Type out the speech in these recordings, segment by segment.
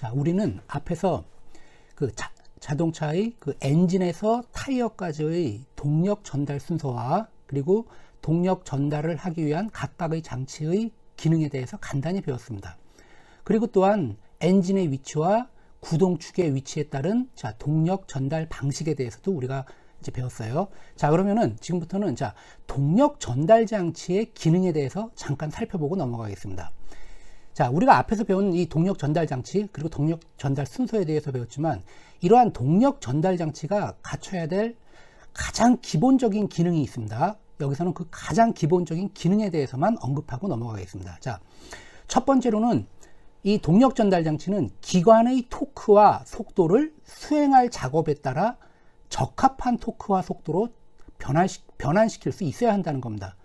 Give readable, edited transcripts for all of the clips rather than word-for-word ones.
자, 우리는 앞에서 그 자동차의 그 엔진에서 타이어까지의 동력 전달 순서와 그리고 동력 전달을 하기 위한 각각의 장치의 기능에 대해서 간단히 배웠습니다. 그리고 또한 엔진의 위치와 구동축의 위치에 따른 동력 전달 방식에 대해서도 우리가 이제 배웠어요. 자, 그러면은 지금부터는 동력 전달 장치의 기능에 대해서 잠깐 살펴보고 넘어가겠습니다. 자, 우리가 앞에서 배운 이 동력 전달 장치 그리고 동력 전달 순서에 대해서 배웠지만 이러한 동력 전달 장치가 갖춰야 될 가장 기본적인 기능이 있습니다. 여기서는 그 가장 기본적인 기능에 대해서만 언급하고 넘어가겠습니다. 자, 첫 번째로는 이 동력 전달 장치는 기관의 토크와 속도를 수행할 작업에 따라 적합한 토크와 속도로 변환시킬 수 있어야 한다는 겁니다.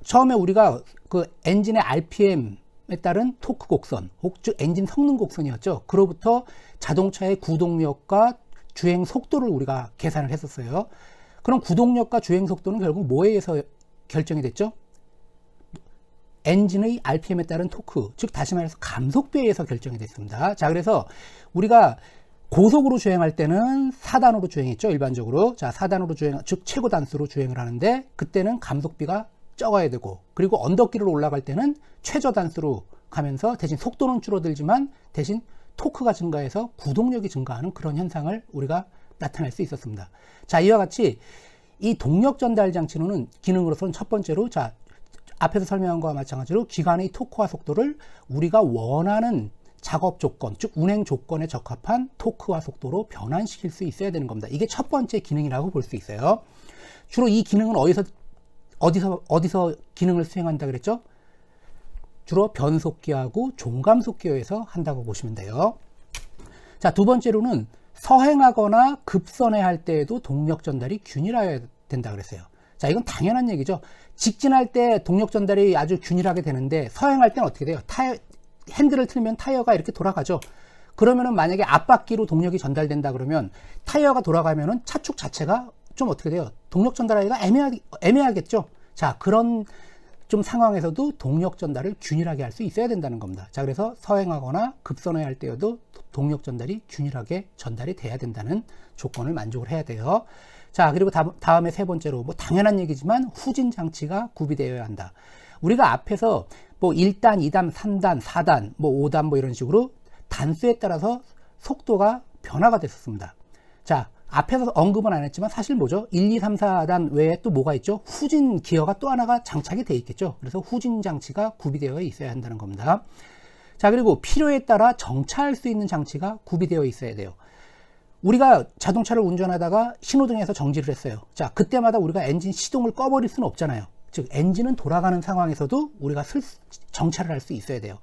처음에 우리가 그 엔진의 RPM에 따른 토크 곡선, 즉 엔진 성능 곡선이었죠. 그로부터 자동차의 구동력과 주행 속도를 우리가 계산을 했었어요. 그럼 구동력과 주행 속도는 결국 뭐에 의해서 결정이 됐죠? 엔진의 RPM에 따른 토크, 즉 다시 말해서 감속비에 의해서 결정이 됐습니다. 자, 그래서 우리가 고속으로 주행할 때는 4단으로 주행했죠, 일반적으로. 자, 4단으로 즉 최고 단수로 주행을 하는데 그때는 감속비가 적어야 되고, 그리고 언덕길을 올라갈 때는 최저 단수로 가면서 대신 속도는 줄어들지만 대신 토크가 증가해서 구동력이 증가하는 그런 현상을 우리가 나타낼 수 있었습니다. 자, 이와 같이 이 동력 전달 장치는 기능으로서는 첫 번째로 앞에서 설명한 것과 마찬가지로 기관의 토크와 속도를 우리가 원하는 작업 조건, 즉 운행 조건에 적합한 토크와 속도로 변환시킬 수 있어야 되는 겁니다. 이게 첫 번째 기능이라고 볼 수 있어요. 주로 이 기능은 어디서 기능을 수행한다 그랬죠? 주로 변속기하고 종감속기에서 한다고 보시면 돼요. 자, 두 번째로는 서행하거나 급선회할 때에도 동력 전달이 균일해야 된다 그랬어요. 자, 이건 당연한 얘기죠. 직진할 때 동력 전달이 아주 균일하게 되는데 서행할 때는 어떻게 돼요? 핸들을 틀면 타이어가 이렇게 돌아가죠. 그러면은 만약에 앞바퀴로 동력이 전달된다 그러면 타이어가 돌아가면은 차축 자체가 좀 어떻게 돼요? 동력 전달하기가 애매하겠죠. 자, 그런 좀 상황에서도 동력 전달을 균일하게 할 수 있어야 된다는 겁니다. 자, 그래서 서행하거나 급선회할 때에도 동력 전달이 균일하게 전달이 돼야 된다는 조건을 만족을 해야 돼요. 자, 그리고 다음에 세 번째로 당연한 얘기지만 후진 장치가 구비되어야 한다. 우리가 앞에서 1단, 2단, 3단, 4단, 5단 이런 식으로 단수에 따라서 속도가 변화가 됐었습니다. 자, 앞에서 언급은 안 했지만 사실 뭐죠? 1, 2, 3, 4단 외에 또 뭐가 있죠? 후진 기어가 또 하나가 장착이 돼 있겠죠. 그래서 후진 장치가 구비되어 있어야 한다는 겁니다. 자, 그리고 필요에 따라 정차할 수 있는 장치가 구비되어 있어야 돼요. 우리가 자동차를 운전하다가 신호등에서 정지를 했어요. 자, 그때마다 우리가 엔진 시동을 꺼버릴 수는 없잖아요. 즉 엔진은 돌아가는 상황에서도 우리가 정차를 할 수 있어야 돼요.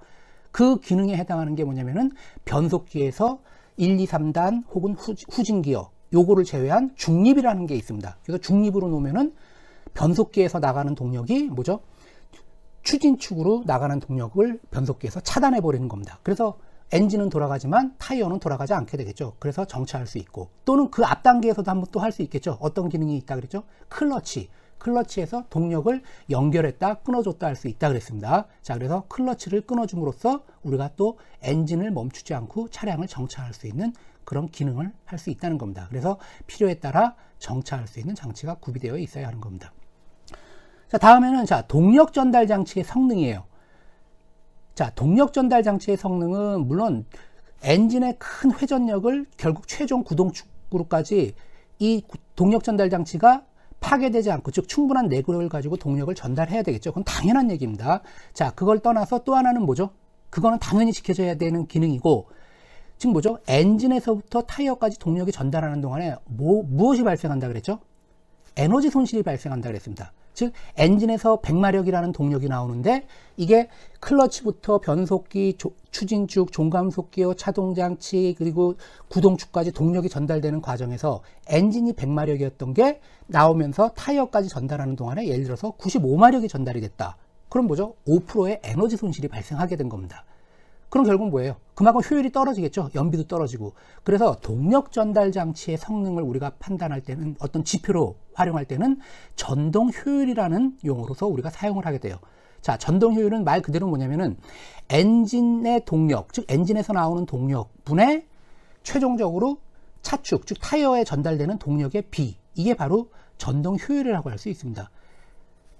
그 기능에 해당하는 게 뭐냐면은 변속기에서 1, 2, 3단 혹은 후진기어 요거를 제외한 중립이라는 게 있습니다. 그래서 중립으로 놓으면은 변속기에서 나가는 동력이 뭐죠? 추진축으로 나가는 동력을 변속기에서 차단해 버리는 겁니다. 그래서 엔진은 돌아가지만 타이어는 돌아가지 않게 되겠죠. 그래서 정차할 수 있고, 또는 그 앞 단계에서도 한번 또 할 수 있겠죠. 어떤 기능이 있다 그랬죠? 클러치에서 동력을 연결했다 끊어줬다 할 수 있다 그랬습니다. 자, 그래서 클러치를 끊어줌으로써 우리가 또 엔진을 멈추지 않고 차량을 정차할 수 있는 그런 기능을 할 수 있다는 겁니다. 그래서 필요에 따라 정차할 수 있는 장치가 구비되어 있어야 하는 겁니다. 자, 다음에는 동력 전달 장치의 성능이에요. 자, 동력 전달 장치의 성능은 물론 엔진의 큰 회전력을 결국 최종 구동축으로까지 이 동력 전달 장치가 파괴되지 않고, 즉 충분한 내구력을 가지고 동력을 전달해야 되겠죠. 그건 당연한 얘기입니다. 자, 그걸 떠나서 또 하나는 뭐죠? 그거는 당연히 지켜져야 되는 기능이고, 즉 뭐죠? 엔진에서부터 타이어까지 동력이 전달하는 동안에 무엇이 발생한다 그랬죠? 에너지 손실이 발생한다 그랬습니다. 즉 엔진에서 100마력이라는 동력이 나오는데 이게 클러치부터 변속기, 추진축, 종감속기어, 차동장치 그리고 구동축까지 동력이 전달되는 과정에서 엔진이 100마력이었던 게 나오면서 타이어까지 전달하는 동안에 예를 들어서 95마력이 전달이 됐다. 그럼 뭐죠? 5%의 에너지 손실이 발생하게 된 겁니다. 그럼 결국 뭐예요? 그만큼 효율이 떨어지겠죠. 연비도 떨어지고. 그래서 동력 전달 장치의 성능을 우리가 판단할 때는, 어떤 지표로 활용할 때는 전동 효율이라는 용어로서 우리가 사용을 하게 돼요. 자, 전동 효율은 말 그대로 뭐냐면은 엔진의 동력, 즉 엔진에서 나오는 동력분의 최종적으로 차축, 즉 타이어에 전달되는 동력의 비, 이게 바로 전동 효율이라고 할 수 있습니다.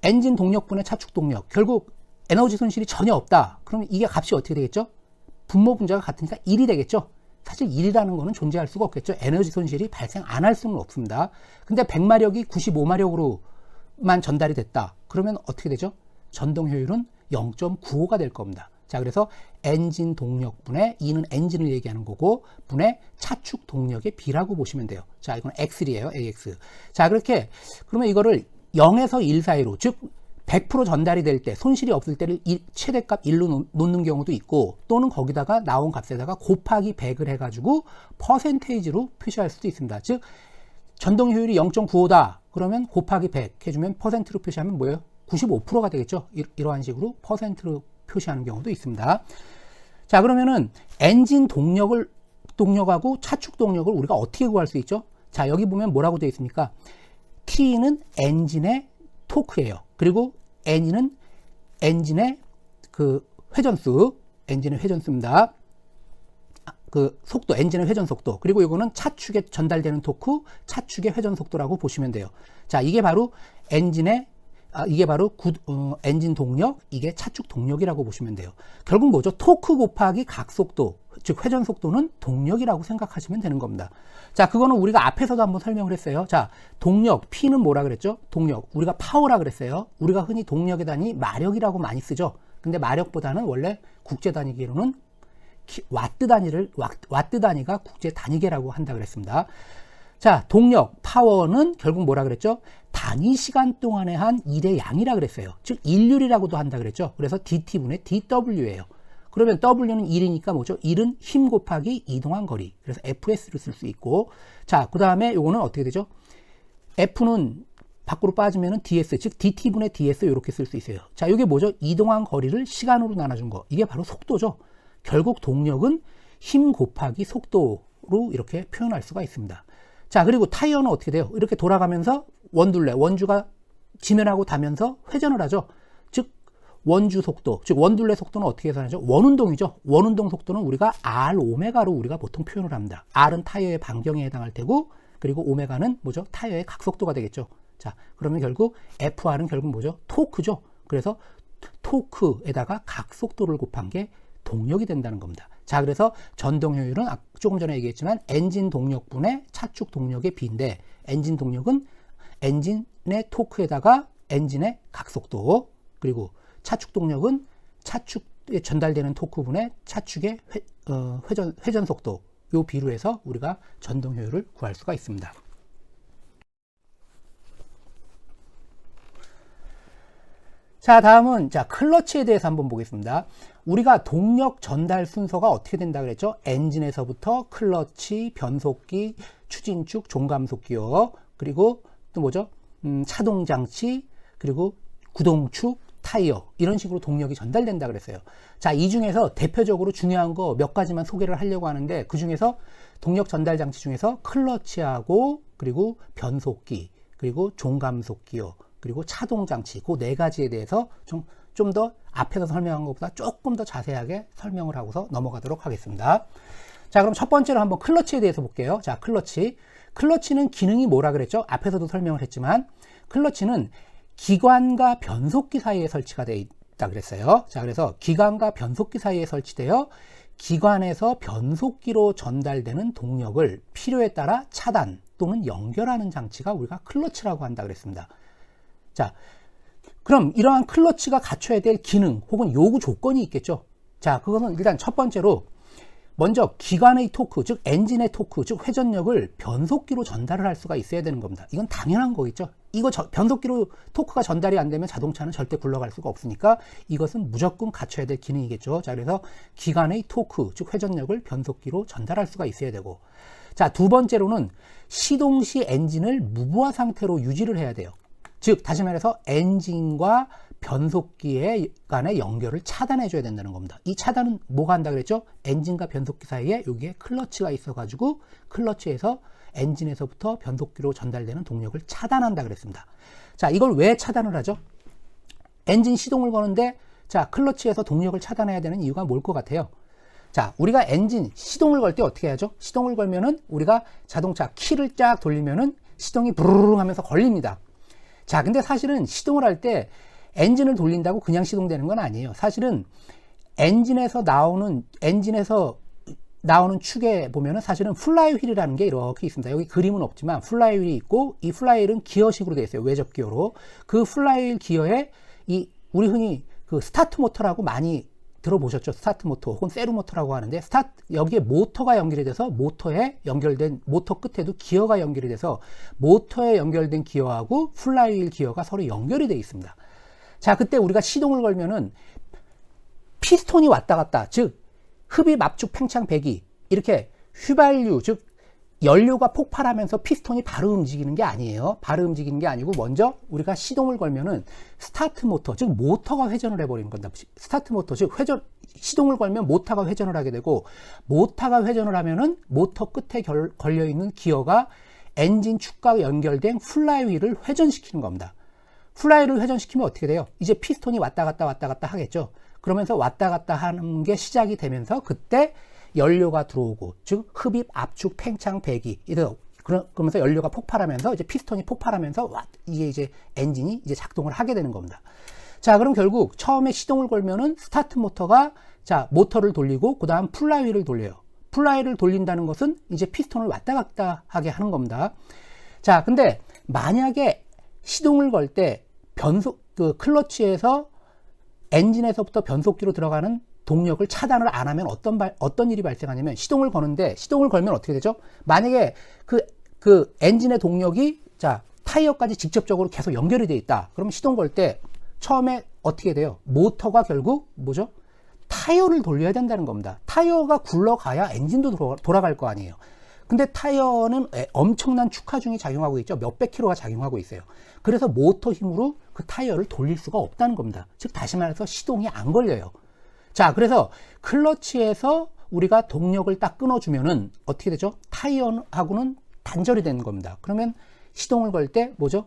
엔진 동력분의 차축 동력, 결국 에너지 손실이 전혀 없다. 그러면 이게 값이 어떻게 되겠죠? 분모 분자가 같으니까 1이 되겠죠. 사실 1이라는 거는 존재할 수가 없겠죠. 에너지 손실이 발생 안 할 수는 없습니다. 근데 100마력이 95마력으로만 전달이 됐다. 그러면 어떻게 되죠? 전동 효율은 0.95가 될 겁니다. 자, 그래서 엔진 동력분의 2는 엔진을 얘기하는 거고, 분의 차축 동력의 B라고 보시면 돼요. 자, 이건 X이에요. AX. 자, 그렇게 그러면 이거를 0에서 1 사이로, 즉 100% 전달이 될 때, 손실이 없을 때를 최대값 1로 놓는 경우도 있고, 또는 거기다가 나온 값에다가 곱하기 100을 해가지고 퍼센테이지로 표시할 수도 있습니다. 즉 전동 효율이 0.95다 그러면 곱하기 100 해주면 퍼센트로 표시하면 뭐예요? 95%가 되겠죠. 이러한 식으로 퍼센트로 표시하는 경우도 있습니다. 자, 그러면은 엔진 동력하고 차축 동력을 우리가 어떻게 구할 수 있죠? 자, 여기 보면 뭐라고 되어 있습니까? T는 엔진의 토크예요. 그리고 N은 엔진의 그 회전수, 엔진의 회전수입니다. 그 속도, 엔진의 회전 속도. 그리고 이거는 차축에 전달되는 토크, 차축의 회전 속도라고 보시면 돼요. 자, 이게 바로 엔진의 이게 바로 엔진 동력, 이게 차축 동력이라고 보시면 돼요. 결국 뭐죠? 토크 곱하기 각속도, 즉 회전 속도는 동력이라고 생각하시면 되는 겁니다. 자, 그거는 우리가 앞에서도 한번 설명을 했어요. 자, 동력, P는 뭐라 그랬죠? 동력, 우리가 파워라 그랬어요. 우리가 흔히 동력의 단위 마력이라고 많이 쓰죠. 근데 마력보다는 원래 국제 단위계로는 와트 단위가 국제 단위계라고 한다 그랬습니다. 자, 동력, 파워는 결국 뭐라 그랬죠? 단위 시간 동안에 한 일의 양이라 그랬어요. 즉 일률이라고도 한다 그랬죠. 그래서 dt분의 dw예요. 그러면 w는 1이니까 뭐죠? 1은 힘 곱하기 이동한 거리. 그래서 fs를 쓸 수 있고, 자, 그 다음에 요거는 어떻게 되죠? f는 밖으로 빠지면은 ds, 즉 dt분의 ds 이렇게 쓸 수 있어요. 자, 이게 뭐죠? 이동한 거리를 시간으로 나눠준 거. 이게 바로 속도죠. 결국 동력은 힘 곱하기 속도로 이렇게 표현할 수가 있습니다. 자, 그리고 타이어는 어떻게 돼요? 이렇게 돌아가면서 원주가 지면하고 닿으면서 회전을 하죠. 즉 원주 속도, 즉 원둘레 속도는 어떻게 계산하죠? 원운동이죠. 원운동 속도는 우리가 R 오메가로 우리가 보통 표현을 합니다. R은 타이어의 반경에 해당할 테고, 그리고 오메가는 뭐죠? 타이어의 각속도가 되겠죠. 자, 그러면 결국 FR은 결국 뭐죠? 토크죠. 그래서 토크에다가 각속도를 곱한 게 동력이 된다는 겁니다. 자, 그래서 전동 효율은 조금 전에 얘기했지만 엔진 동력분의 차축 동력의 B인데, 엔진 동력은 엔진의 토크에다가 엔진의 각속도, 그리고 차축 동력은 차축에 전달되는 토크분의 차축의 회전 속도, 요 비로 해서 우리가 전동 효율을 구할 수가 있습니다. 자, 다음은 자 클러치에 대해서 한번 보겠습니다. 우리가 동력 전달 순서가 어떻게 된다 그랬죠? 엔진에서부터 클러치, 변속기, 추진축, 종감속기요. 그리고 또 뭐죠? 차동 장치, 그리고 구동축, 타이어, 이런 식으로 동력이 전달된다 그랬어요. 자, 이 중에서 대표적으로 중요한 거 몇 가지만 소개를 하려고 하는데, 그 중에서 동력 전달 장치 중에서 클러치하고, 그리고 변속기, 그리고 종감속기요, 그리고 차동 장치, 그 네 가지에 대해서 좀 더 앞에서 설명한 것보다 조금 더 자세하게 설명을 하고서 넘어가도록 하겠습니다. 자, 그럼 첫 번째로 한번 클러치에 대해서 볼게요. 자, 클러치는 기능이 뭐라 그랬죠? 앞에서도 설명을 했지만, 클러치는 기관과 변속기 사이에 설치가 되어 있다 그랬어요. 자, 그래서 기관과 변속기 사이에 설치되어 기관에서 변속기로 전달되는 동력을 필요에 따라 차단 또는 연결하는 장치가 우리가 클러치라고 한다 그랬습니다. 자, 그럼 이러한 클러치가 갖춰야 될 기능 혹은 요구 조건이 있겠죠. 자, 그것은 일단 첫 번째로 먼저 기관의 토크, 즉 엔진의 토크, 즉 회전력을 변속기로 전달을 할 수가 있어야 되는 겁니다. 이건 당연한 거겠죠. 이거 변속기로 토크가 전달이 안 되면 자동차는 절대 굴러갈 수가 없으니까 이것은 무조건 갖춰야 될 기능이겠죠. 자, 그래서 기관의 토크, 즉 회전력을 변속기로 전달할 수가 있어야 되고, 자, 두 번째로는 시동 시 엔진을 무부하 상태로 유지를 해야 돼요. 즉 다시 말해서 엔진과 변속기의 간의 연결을 차단해 줘야 된다는 겁니다. 이 차단은 뭐가 한다 그랬죠? 엔진과 변속기 사이에 여기에 클러치가 있어 가지고 클러치에서 엔진에서부터 변속기로 전달되는 동력을 차단한다 그랬습니다. 자, 이걸 왜 차단을 하죠? 엔진 시동을 거는데 자, 클러치에서 동력을 차단해야 되는 이유가 뭘 것 같아요? 자, 우리가 엔진 시동을 걸 때 어떻게 해야죠? 시동을 걸면은 우리가 자동차 키를 쫙 돌리면은 시동이 부르릉 하면서 걸립니다. 자, 근데 사실은 시동을 할 때 엔진을 돌린다고 그냥 시동되는 건 아니에요. 사실은 엔진에서 나오는 축에 보면은 사실은 플라이휠이라는 게 이렇게 있습니다. 여기 그림은 없지만 플라이휠이 있고, 이 플라이휠은 기어식으로 되어 있어요. 외접 기어로. 그 플라이휠 기어에 우리 흔히 그 스타트 모터라고 많이 들어보셨죠? 스타트 모터 혹은 세루 모터라고 하는데, 여기에 모터가 연결이 돼서 모터에 연결된, 모터 끝에도 기어가 연결이 돼서 모터에 연결된 기어하고 플라이휠 기어가 서로 연결이 되어 있습니다. 자, 그때 우리가 시동을 걸면은 피스톤이 왔다 갔다, 즉 흡입, 압축, 팽창, 배기, 이렇게 휘발유, 즉 연료가 폭발하면서 피스톤이 바로 움직이는 게 아니에요. 바로 움직이는 게 아니고 먼저 우리가 시동을 걸면은 스타트 모터, 즉 모터가 회전을 해버리는 겁니다. 스타트 모터, 즉 시동을 걸면 모터가 회전을 하게 되고, 모터가 회전을 하면은 모터 끝에 걸려있는 기어가 엔진 축과 연결된 플라이휠을 회전시키는 겁니다. 플라이휠을 회전시키면 어떻게 돼요? 이제 피스톤이 왔다 갔다 하겠죠. 그러면서 왔다 갔다 하는 게 시작이 되면서 그때 연료가 들어오고, 즉 흡입, 압축, 팽창, 배기, 그러면서 연료가 폭발하면서 이제 피스톤이 폭발하면서 이게 이제 엔진이 이제 작동을 하게 되는 겁니다. 자, 그럼 결국 처음에 시동을 걸면은 스타트 모터가 자, 모터를 돌리고 그다음 플라이휠을 돌려요. 플라이휠을 돌린다는 것은 이제 피스톤을 왔다 갔다 하게 하는 겁니다. 자, 근데 만약에 시동을 걸 때 클러치에서 엔진에서부터 변속기로 들어가는 동력을 차단을 안 하면 어떤 일이 발생하냐면, 시동을 거는데, 시동을 걸면 어떻게 되죠? 만약에 그 엔진의 동력이 자, 타이어까지 직접적으로 계속 연결이 되어 있다. 그럼 시동 걸 때 처음에 어떻게 돼요? 모터가 결국 뭐죠? 타이어를 돌려야 된다는 겁니다. 타이어가 굴러가야 엔진도 돌아갈 거 아니에요. 근데 타이어는 엄청난 축하중이 작용하고 있죠. 몇백 킬로가 작용하고 있어요. 그래서 모터 힘으로 그 타이어를 돌릴 수가 없다는 겁니다. 즉 다시 말해서 시동이 안 걸려요. 자, 그래서 클러치에서 우리가 동력을 딱 끊어주면은 어떻게 되죠? 타이어하고는 단절이 되는 겁니다. 그러면 시동을 걸 때 뭐죠?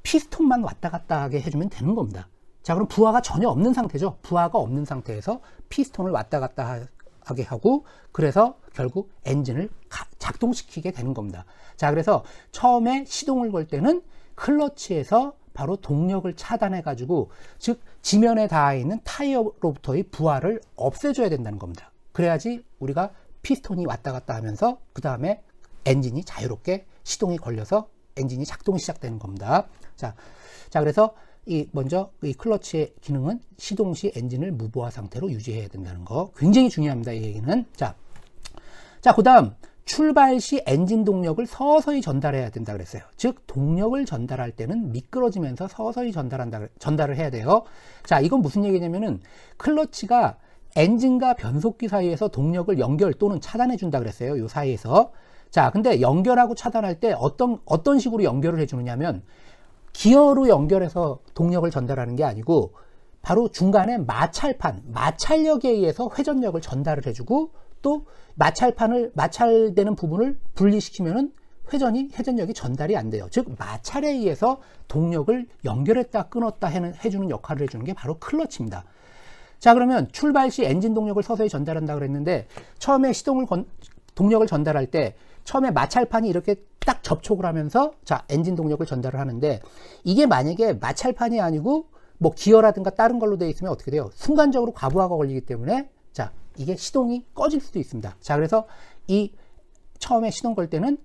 피스톤만 왔다 갔다 하게 해주면 되는 겁니다. 자, 그럼 부하가 전혀 없는 상태죠. 부하가 없는 상태에서 피스톤을 왔다 갔다 하게 하고, 그래서 결국 엔진을 작동시키게 되는 겁니다. 자, 그래서 처음에 시동을 걸 때는 클러치에서 바로 동력을 차단해 가지고, 즉 지면에 닿아 있는 타이어로부터의 부하를 없애줘야 된다는 겁니다. 그래야지 우리가 피스톤이 왔다 갔다 하면서 그 다음에 엔진이 자유롭게 시동이 걸려서 엔진이 작동이 시작되는 겁니다. 자, 그래서 먼저 이 클러치의 기능은 시동 시 엔진을 무보화 상태로 유지해야 된다는 거 굉장히 중요합니다. 이 얘기는. 자, 그 다음 출발 시 엔진 동력을 서서히 전달해야 된다 그랬어요. 즉 동력을 전달할 때는 미끄러지면서 서서히 전달을 해야 돼요. 자, 이건 무슨 얘기냐면은 클러치가 엔진과 변속기 사이에서 동력을 연결 또는 차단해 준다 그랬어요. 이 사이에서. 자, 근데 연결하고 차단할 때 어떤 식으로 연결을 해주느냐면, 기어로 연결해서 동력을 전달하는 게 아니고 바로 중간에 마찰력에 의해서 회전력을 전달을 해주고, 또 마찰되는 부분을 분리시키면은 회전력이 전달이 안 돼요. 즉 마찰에 의해서 동력을 연결했다 끊었다 해주는 역할을 해주는 게 바로 클러치입니다. 자, 그러면 출발 시 엔진 동력을 서서히 전달한다 그랬는데, 처음에 동력을 전달할 때 처음에 마찰판이 이렇게 딱 접촉을 하면서 자, 엔진 동력을 전달을 하는데, 이게 만약에 마찰판이 아니고 뭐 기어라든가 다른 걸로 되어 있으면 어떻게 돼요? 순간적으로 과부하가 걸리기 때문에 자, 이게 시동이 꺼질 수도 있습니다. 자, 그래서 처음에 시동 걸 때는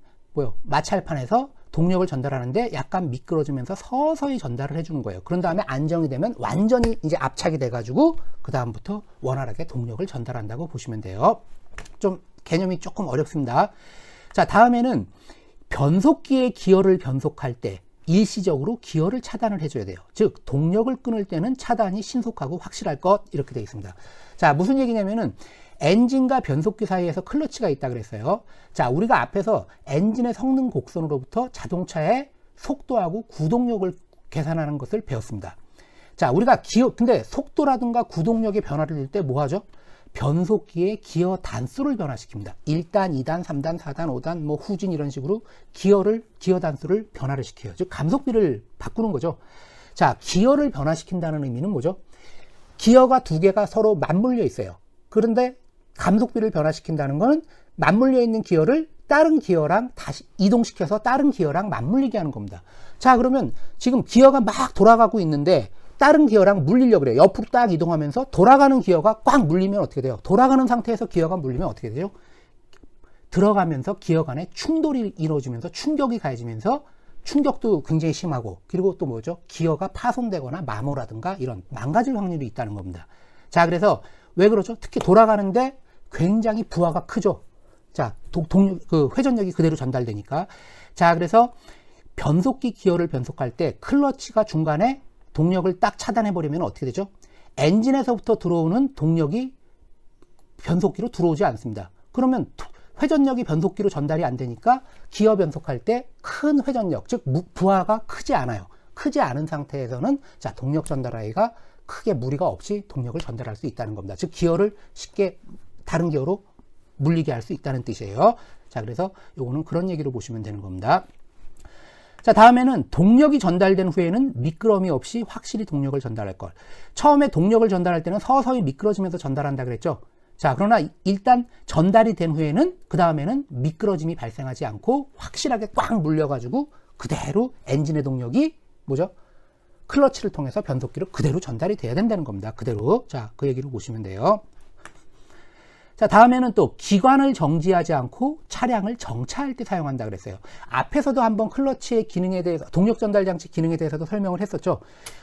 마찰판에서 동력을 전달하는데 약간 미끄러지면서 서서히 전달을 해주는 거예요. 그런 다음에 안정이 되면 완전히 이제 압착이 돼가지고 그 다음부터 원활하게 동력을 전달한다고 보시면 돼요. 좀 개념이 조금 어렵습니다. 자, 다음에는 변속기의 기어를 변속할 때 일시적으로 기어를 차단을 해줘야 돼요. 즉 동력을 끊을 때는 차단이 신속하고 확실할 것, 이렇게 되어 있습니다. 자, 무슨 얘기냐면은 엔진과 변속기 사이에서 클러치가 있다 그랬어요. 자, 우리가 앞에서 엔진의 성능 곡선으로부터 자동차의 속도하고 구동력을 계산하는 것을 배웠습니다. 자, 우리가 근데 속도라든가 구동력의 변화를 줄 때 뭐 하죠? 변속기의 기어 단수를 변화시킵니다. 1단, 2단, 3단, 4단, 5단, 뭐 후진 이런 식으로 기어 단수를 변화를 시켜요. 즉 감속비를 바꾸는 거죠. 자, 기어를 변화시킨다는 의미는 뭐죠? 기어가 두 개가 서로 맞물려 있어요. 그런데 감속비를 변화시킨다는 거는 맞물려 있는 기어를 다른 기어랑 다시 이동시켜서 다른 기어랑 맞물리게 하는 겁니다. 자, 그러면 지금 기어가 막 돌아가고 있는데 다른 기어랑 물리려고 그래요. 옆으로 딱 이동하면서 돌아가는 기어가 꽉 물리면 어떻게 돼요? 돌아가는 상태에서 기어가 물리면 어떻게 되죠? 들어가면서 기어 간에 충돌이 이루어지면서 충격이 가해지면서 충격도 굉장히 심하고, 그리고 또 뭐죠? 기어가 파손되거나 마모라든가 이런 망가질 확률이 있다는 겁니다. 자, 그래서 왜 그러죠? 특히 돌아가는데 굉장히 부하가 크죠. 자, 회전력이 그대로 전달되니까. 자, 그래서 변속기 기어를 변속할 때 클러치가 중간에 동력을 딱 차단해버리면 어떻게 되죠? 엔진에서부터 들어오는 동력이 변속기로 들어오지 않습니다. 그러면 회전력이 변속기로 전달이 안 되니까 기어 변속할 때 큰 회전력, 즉 부하가 크지 않아요. 크지 않은 상태에서는 자, 동력 전달하기가 크게 무리가 없이 동력을 전달할 수 있다는 겁니다. 즉 기어를 쉽게 다른 기어로 물리게 할 수 있다는 뜻이에요. 자, 그래서 요거는 그런 얘기로 보시면 되는 겁니다. 자, 다음에는 동력이 전달된 후에는 미끄럼이 없이 확실히 동력을 전달할 것. 처음에 동력을 전달할 때는 서서히 미끄러지면서 전달한다 그랬죠. 자, 그러나 일단 전달이 된 후에는 그 다음에는 미끄러짐이 발생하지 않고 확실하게 꽉 물려가지고 그대로 엔진의 동력이 뭐죠? 클러치를 통해서 변속기로 그대로 전달이 돼야 된다는 겁니다. 그대로. 자, 그 얘기를 보시면 돼요. 자, 다음에는 또 기관을 정지하지 않고 차량을 정차할 때 사용한다 그랬어요. 앞에서도 한번 클러치의 기능에 대해서, 동력 전달 장치 기능에 대해서도 설명을 했었죠.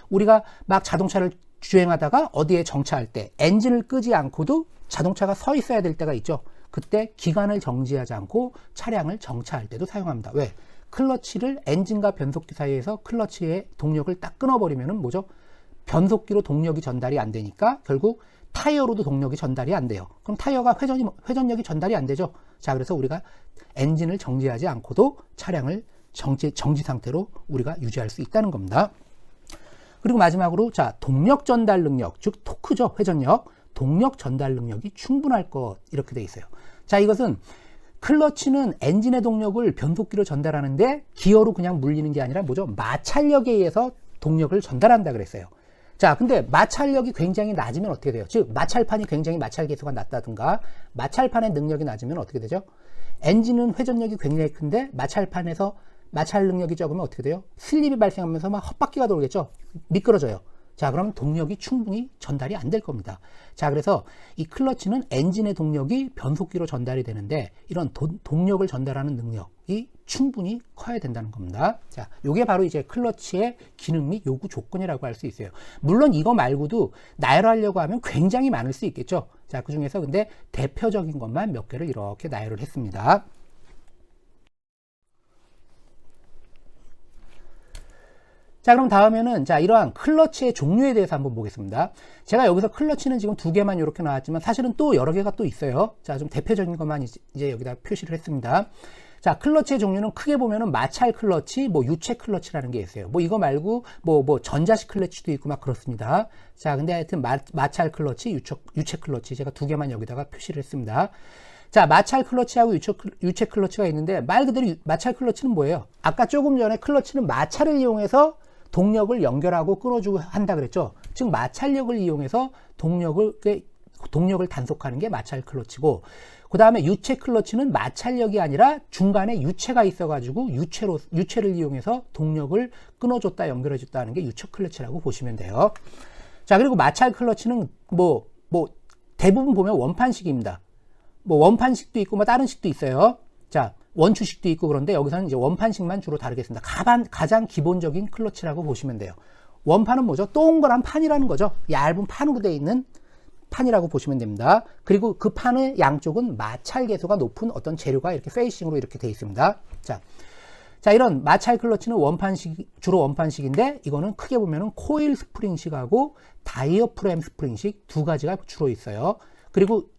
우리가 막 자동차를 주행하다가 어디에 정차할 때 엔진을 끄지 않고도 자동차가 서 있어야 될 때가 있죠. 그때 기관을 정지하지 않고 차량을 정차할 때도 사용합니다. 왜? 클러치를 엔진과 변속기 사이에서 클러치의 동력을 딱 끊어버리면은 뭐죠? 변속기로 동력이 전달이 안 되니까 결국 타이어로도 동력이 전달이 안 돼요. 그럼 타이어가 회전력이 전달이 안 되죠. 자, 그래서 우리가 엔진을 정지하지 않고도 차량을 정지 상태로 우리가 유지할 수 있다는 겁니다. 그리고 마지막으로 자, 동력 전달 능력, 즉 토크죠. 회전력. 동력 전달 능력이 충분할 것, 이렇게 돼 있어요. 자, 이것은 클러치는 엔진의 동력을 변속기로 전달하는데 기어로 그냥 물리는 게 아니라 뭐죠? 마찰력에 의해서 동력을 전달한다 그랬어요. 자, 근데 마찰력이 굉장히 낮으면 어떻게 돼요? 즉, 마찰판이 굉장히 마찰 계수가 낮다든가, 마찰판의 능력이 낮으면 어떻게 되죠? 엔진은 회전력이 굉장히 큰데 마찰판에서 마찰 능력이 적으면 어떻게 돼요? 슬립이 발생하면서 막 헛바퀴가 돌겠죠? 미끄러져요. 자, 그러면 동력이 충분히 전달이 안 될 겁니다. 자, 그래서 이 클러치는 엔진의 동력이 변속기로 전달이 되는데 이런 동력을 전달하는 능력이 충분히 커야 된다는 겁니다. 자, 요게 바로 이제 클러치의 기능 및 요구 조건이라고 할 수 있어요. 물론 이거 말고도 나열하려고 하면 굉장히 많을 수 있겠죠. 자, 그 중에서 근데 대표적인 것만 몇 개를 이렇게 나열을 했습니다. 자, 그럼 다음에는 자, 이러한 클러치의 종류에 대해서 한번 보겠습니다. 제가 여기서 클러치는 지금 두 개만 이렇게 나왔지만 사실은 또 여러 개가 또 있어요. 자, 좀 대표적인 것만 이제 여기다 표시를 했습니다. 자, 클러치의 종류는 크게 보면은 마찰 클러치, 뭐 유체 클러치라는 게 있어요. 뭐 이거 말고 뭐 전자식 클러치도 있고 막 그렇습니다. 자, 근데 하여튼 마찰 클러치, 유체 클러치 제가 두 개만 여기다가 표시를 했습니다. 자, 마찰 클러치하고 유체 클러치가 있는데 말 그대로 마찰 클러치는 뭐예요? 아까 조금 전에 클러치는 마찰을 이용해서 동력을 연결하고 끊어주고 한다 그랬죠. 즉 마찰력을 이용해서 동력을 단속하는 게 마찰 클러치고, 그 다음에 유체 클러치는 마찰력이 아니라 중간에 유체가 있어가지고 유체를 이용해서 동력을 끊어줬다 연결해줬다 하는 게 유체 클러치라고 보시면 돼요. 자, 그리고 마찰 클러치는 뭐 대부분 보면 원판식입니다. 뭐 원판식도 있고 뭐 다른 식도 있어요. 자, 원추식도 있고 그런데 여기서는 이제 원판식만 주로 다루겠습니다. 가장 기본적인 클러치라고 보시면 돼요. 원판은 뭐죠? 동그란 판이라는 거죠. 얇은 판으로 되어 있는 판이라고 보시면 됩니다. 그리고 그 판의 양쪽은 마찰 계수가 높은 어떤 재료가 이렇게 페이싱으로 이렇게 되어 있습니다. 자, 이런 마찰 클러치는 주로 원판식인데 이거는 크게 보면은 코일 스프링식하고 다이어프램 스프링식 두 가지가 주로 있어요. 그리고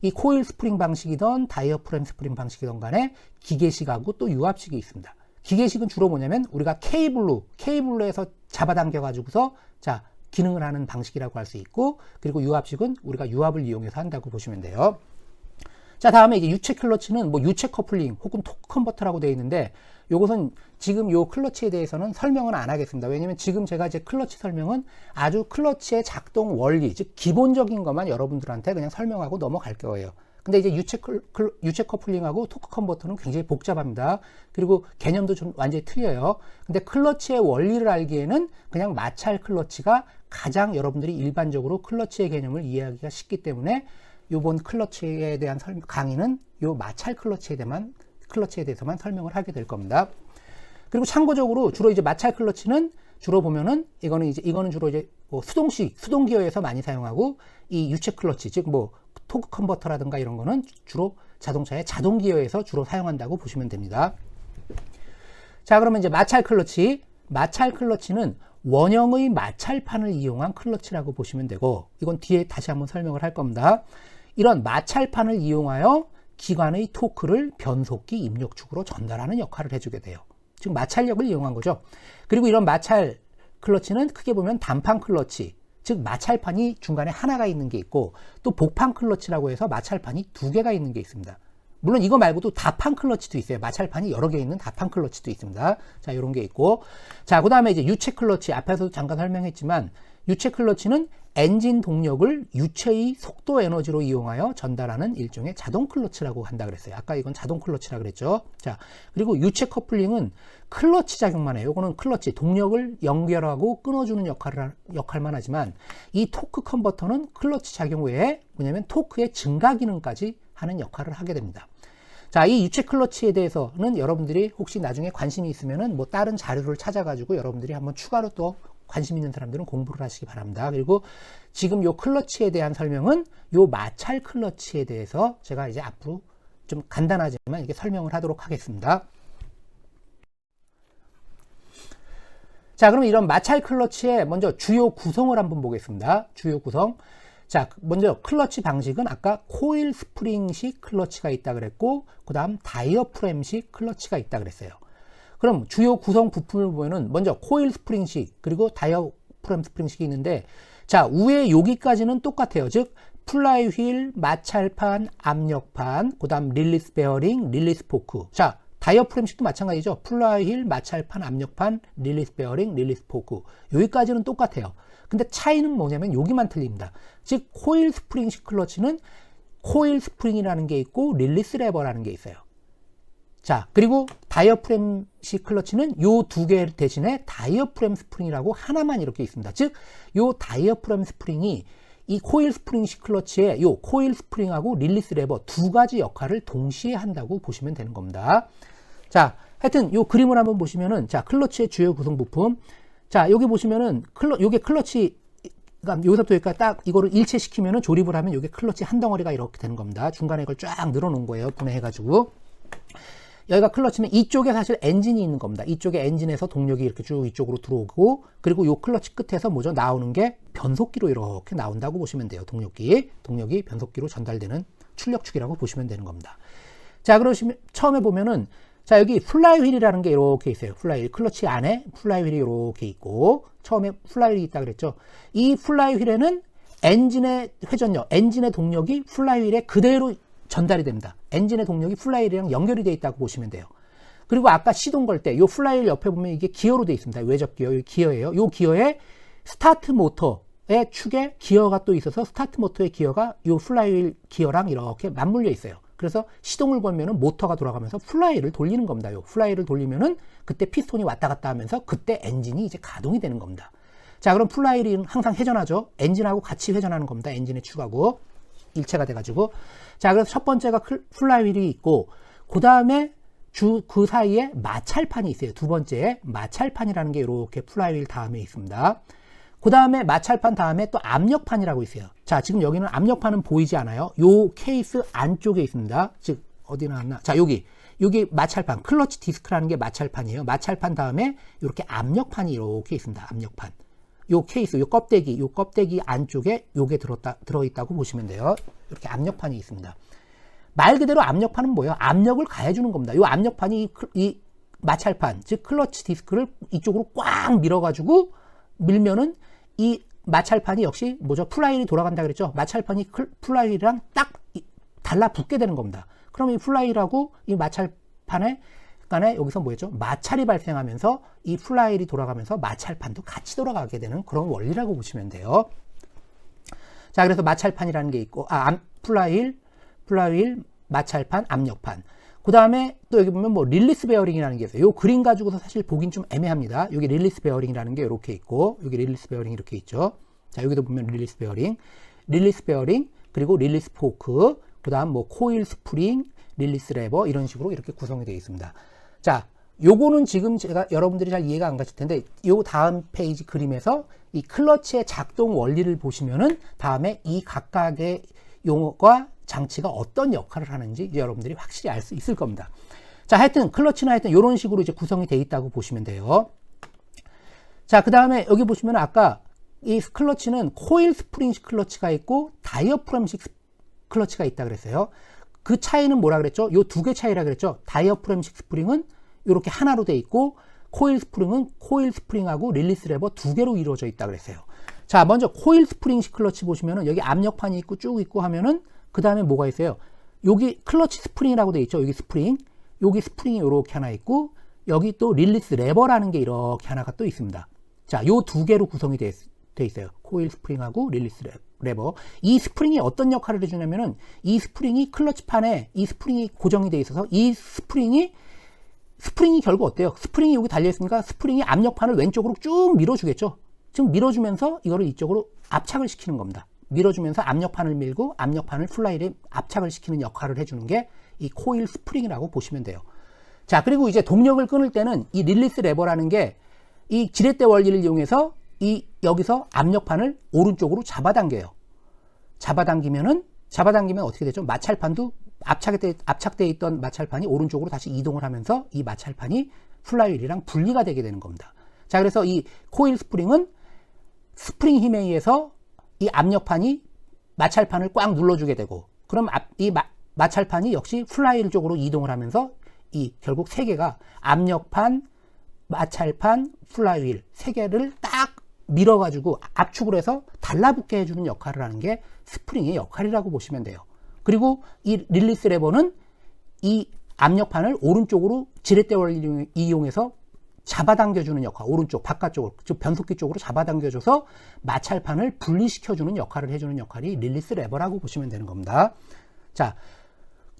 이 코일 스프링 방식이든 다이어프램 스프링 방식이든 간에 기계식하고 또 유압식이 있습니다. 기계식은 주로 뭐냐면 우리가 케이블로에서 잡아당겨 가지고서 자, 기능을 하는 방식이라고 할 수 있고, 그리고 유압식은 우리가 유압을 이용해서 한다고 보시면 돼요. 자, 다음에 이제 유체 클러치는 뭐 유체 커플링 혹은 토크 컨버터라고 되어 있는데, 요것은 지금 요 클러치에 대해서는 설명은 안 하겠습니다. 왜냐면 지금 제가 이제 클러치 설명은 아주 클러치의 작동 원리, 즉 기본적인 것만 여러분들한테 그냥 설명하고 넘어갈 거예요. 근데 이제 유체 커플링하고 토크 컨버터는 굉장히 복잡합니다. 그리고 개념도 좀 완전히 틀려요. 근데 클러치의 원리를 알기에는 그냥 마찰 클러치가 가장 여러분들이 일반적으로 클러치의 개념을 이해하기가 쉽기 때문에 요번 클러치에 대한 강의는 요 마찰 클러치에 대해서만 설명을 하게 될 겁니다. 그리고 참고적으로 주로 이제 마찰 클러치는 주로 보면은 이거는 주로 이제 뭐 수동 기어에서 많이 사용하고, 이 유체 클러치, 즉 뭐 토크 컨버터라든가 이런 거는 주로 자동차의 자동 기어에서 주로 사용한다고 보시면 됩니다. 자, 그러면 이제 마찰 클러치는 원형의 마찰판을 이용한 클러치라고 보시면 되고, 이건 뒤에 다시 한번 설명을 할 겁니다. 이런 마찰판을 이용하여 기관의 토크를 변속기 입력축으로 전달하는 역할을 해주게 돼요. 즉 마찰력을 이용한 거죠. 그리고 이런 마찰 클러치는 크게 보면 단판 클러치, 즉 마찰판이 중간에 하나가 있는 게 있고, 또 복판 클러치라고 해서 마찰판이 두 개가 있는 게 있습니다. 물론 이거 말고도 다판 클러치도 있어요. 마찰판이 여러 개 있는 다판 클러치도 있습니다. 자, 이런 게 있고, 자, 그 다음에 이제 유체 클러치, 앞에서도 잠깐 설명했지만 유체 클러치는 엔진 동력을 유체의 속도 에너지로 이용하여 전달하는 일종의 자동 클러치라고 한다 그랬어요. 아까 이건 자동 클러치라 그랬죠. 자, 그리고 유체 커플링은 클러치 작용만 해요. 이거는 클러치, 동력을 연결하고 끊어주는 역할만 하지만, 이 토크 컨버터는 클러치 작용 외에 뭐냐면 토크의 증가 기능까지 하는 역할을 하게 됩니다. 자, 이 유체 클러치에 대해서는 여러분들이 혹시 나중에 관심이 있으면은 뭐 다른 자료를 찾아가지고 여러분들이 한번 추가로 또 관심 있는 사람들은 공부를 하시기 바랍니다. 그리고 지금 요 클러치에 대한 설명은 요 마찰 클러치에 대해서 제가 이제 앞으로 좀 간단하지만 이렇게 설명을 하도록 하겠습니다. 자, 그럼 이런 마찰 클러치의 먼저 주요 구성을 한번 보겠습니다. 주요 구성. 자, 먼저 클러치 방식은 아까 코일 스프링식 클러치가 있다 그랬고, 그 다음 다이어프램식 클러치가 있다 그랬어요. 그럼 주요 구성 부품을 보면은 먼저 코일 스프링식 그리고 다이어프램 스프링식이 있는데, 자, 위에 여기까지는 똑같아요. 즉 플라이휠, 마찰판, 압력판, 그 다음 릴리스 베어링, 릴리스 포크. 자, 다이어프램식도 마찬가지죠. 플라이휠, 마찰판, 압력판, 릴리스 베어링, 릴리스 포크. 여기까지는 똑같아요. 근데 차이는 뭐냐면 여기만 틀립니다. 즉 코일 스프링식 클러치는 코일 스프링이라는 게 있고 릴리스 레버라는 게 있어요. 자, 그리고 다이어프램식 클러치는 요 두 개 대신에 다이어프램 스프링이라고 하나만 이렇게 있습니다. 즉, 요 다이어프램 스프링이 이 코일 스프링식 클러치의 요 코일 스프링하고 릴리스 레버 두 가지 역할을 동시에 한다고 보시면 되는 겁니다. 자, 하여튼 요 그림을 한번 보시면은, 자, 클러치의 주요 구성 부품. 자, 여기 보시면은 요게 클러치, 그러니까 여기서부터 여기까지 딱 이거를 일체시키면은, 조립을 하면 요게 클러치 한 덩어리가 이렇게 되는 겁니다. 중간에 이걸 쫙 늘어놓은 거예요. 분해해가지고. 여기가 클러치면 이쪽에 사실 엔진이 있는 겁니다. 이쪽에 엔진에서 동력이 이렇게 쭉 이쪽으로 들어오고, 그리고 요 클러치 끝에서 뭐죠? 나오는 게 변속기로 이렇게 나온다고 보시면 돼요. 동력이 변속기로 전달되는 출력축이라고 보시면 되는 겁니다. 자, 그러시면 처음에 보면은, 자, 여기 플라이휠이라는 게 이렇게 있어요. 플라이휠, 클러치 안에 플라이휠이 이렇게 있고, 처음에 플라이휠이 있다 그랬죠. 이 플라이휠에는 엔진의 회전력, 엔진의 동력이 플라이휠에 그대로 전달이 됩니다. 엔진의 동력이 플라이휠이랑 연결이 되어 있다고 보시면 돼요. 그리고 아까 시동 걸 때 이 플라이휠 옆에 보면 이게 기어로 되어 있습니다. 외접 기어, 이 기어예요. 이 기어에 스타트 모터의 축에 기어가 또 있어서 스타트 모터의 기어가 이 플라이휠 기어랑 이렇게 맞물려 있어요. 그래서 시동을 걸면은 모터가 돌아가면서 플라이휠을 돌리는 겁니다. 이 플라이휠을 돌리면은 그때 피스톤이 왔다 갔다 하면서 그때 엔진이 이제 가동이 되는 겁니다. 자, 그럼 플라이휠은 항상 회전하죠. 엔진하고 같이 회전하는 겁니다. 엔진의 축하고 일체가 돼가지고. 자, 그래서 첫 번째가 플라이휠이 있고, 그 다음에 그 사이에 마찰판이 있어요. 두 번째 마찰판이라는 게 이렇게 플라이휠 다음에 있습니다. 그 다음에 마찰판 다음에 또 압력판이라고 있어요. 자, 지금 여기는 압력판은 보이지 않아요. 요 케이스 안쪽에 있습니다. 즉 어디 나왔나? 자, 여기 마찰판, 클러치 디스크라는 게 마찰판이에요. 마찰판 다음에 이렇게 압력판이 이렇게 있습니다. 압력판. 요 케이스, 요 껍데기 안쪽에 요게 들어있다고 보시면 돼요. 이렇게 압력판이 있습니다. 말 그대로 압력판은 뭐예요? 압력을 가해주는 겁니다. 요 압력판이 이 마찰판, 즉 클러치 디스크를 이쪽으로 꽉 밀어가지고 밀면은 이 마찰판이 역시 뭐죠? 플라이휠이 돌아간다 그랬죠? 마찰판이 플라이휠이랑 딱 달라붙게 되는 겁니다. 그럼 이 플라이휠하고 이 마찰판에 간에 여기서 뭐였죠? 마찰이 발생하면서 이 플라이휠이 돌아가면서 마찰판도 같이 돌아가게 되는 그런 원리라고 보시면 돼요. 자, 그래서 마찰판이라는 게 있고, 플라이휠, 마찰판, 압력판. 그 다음에 또 여기 보면 뭐 릴리스 베어링이라는 게 있어요. 요 그림 가지고서 사실 보긴 좀 애매합니다. 여기 릴리스 베어링이라는 게 이렇게 있고, 여기 릴리스 베어링 이렇게 있죠. 자, 여기도 보면 릴리스 베어링, 그리고 릴리스 포크, 그 다음 뭐 코일 스프링, 릴리스 레버 이런 식으로 이렇게 구성이 되어 있습니다. 자, 요거는 지금 제가 여러분들이 잘 이해가 안 가실 텐데 요 다음 페이지 그림에서 이 클러치의 작동 원리를 보시면은 다음에 이 각각의 용어가 장치가 어떤 역할을 하는지 이제 여러분들이 확실히 알 수 있을 겁니다. 자, 하여튼 클러치는 하여튼 이런 식으로 이제 구성이 되어 있다고 보시면 돼요. 자, 그 다음에 여기 보시면 아까 이 클러치는 코일 스프링식 클러치가 있고 다이어프램식 클러치가 있다 그랬어요. 그 차이는 뭐라 그랬죠? 요 두 개 차이라 그랬죠? 다이어프램식 스프링은 이렇게 하나로 돼 있고 코일 스프링은 코일 스프링하고 릴리스 레버 두 개로 이루어져 있다 그랬어요. 자, 먼저 코일 스프링식 클러치 보시면은 여기 압력판이 있고 쭉 있고 하면은 그 다음에 뭐가 있어요? 여기 클러치 스프링이라고 돼 있죠? 여기 스프링. 여기 스프링이 이렇게 하나 있고 여기 또 릴리스 레버라는 게 이렇게 하나가 또 있습니다. 자, 요 두 개로 구성이 돼 있어요. 코일 스프링하고 릴리스 레버. 이 스프링이 어떤 역할을 해주냐면은 이 스프링이 클러치판에 이 스프링이 고정이 돼 있어서 이 스프링이 결국 어때요? 스프링이 여기 달려있으니까 스프링이 압력판을 왼쪽으로 쭉 밀어주겠죠? 즉 밀어주면서 이거를 이쪽으로 압착을 시키는 겁니다. 밀어주면서 압력판을 밀고 압력판을 플라이휠에 압착을 시키는 역할을 해주는 게 이 코일 스프링이라고 보시면 돼요. 자, 그리고 이제 동력을 끊을 때는 이 릴리스 레버라는 게 이 지렛대 원리를 이용해서 여기서 압력판을 오른쪽으로 잡아당겨요. 잡아당기면 어떻게 되죠? 마찰판도 압착되어 있던 마찰판이 오른쪽으로 다시 이동을 하면서 이 마찰판이 플라이휠이랑 분리가 되게 되는 겁니다. 자, 그래서 이 코일 스프링은 스프링 힘에 의해서 이 압력판이 마찰판을 꽉 눌러주게 되고, 그럼 이 마찰판이 역시 플라이휠 쪽으로 이동을 하면서 이 결국 세 개가 압력판, 마찰판, 플라이휠 세 개를 딱 밀어가지고 압축을 해서 달라붙게 해주는 역할을 하는 게 스프링의 역할이라고 보시면 돼요. 그리고 이 릴리스 레버는 이 압력판을 오른쪽으로 지렛대 원리를 이용해서 잡아당겨주는 역할, 오른쪽, 바깥쪽으로, 즉 변속기 쪽으로 잡아당겨줘서 마찰판을 분리시켜주는 역할을 해주는 역할이 릴리스 레버라고 보시면 되는 겁니다. 자,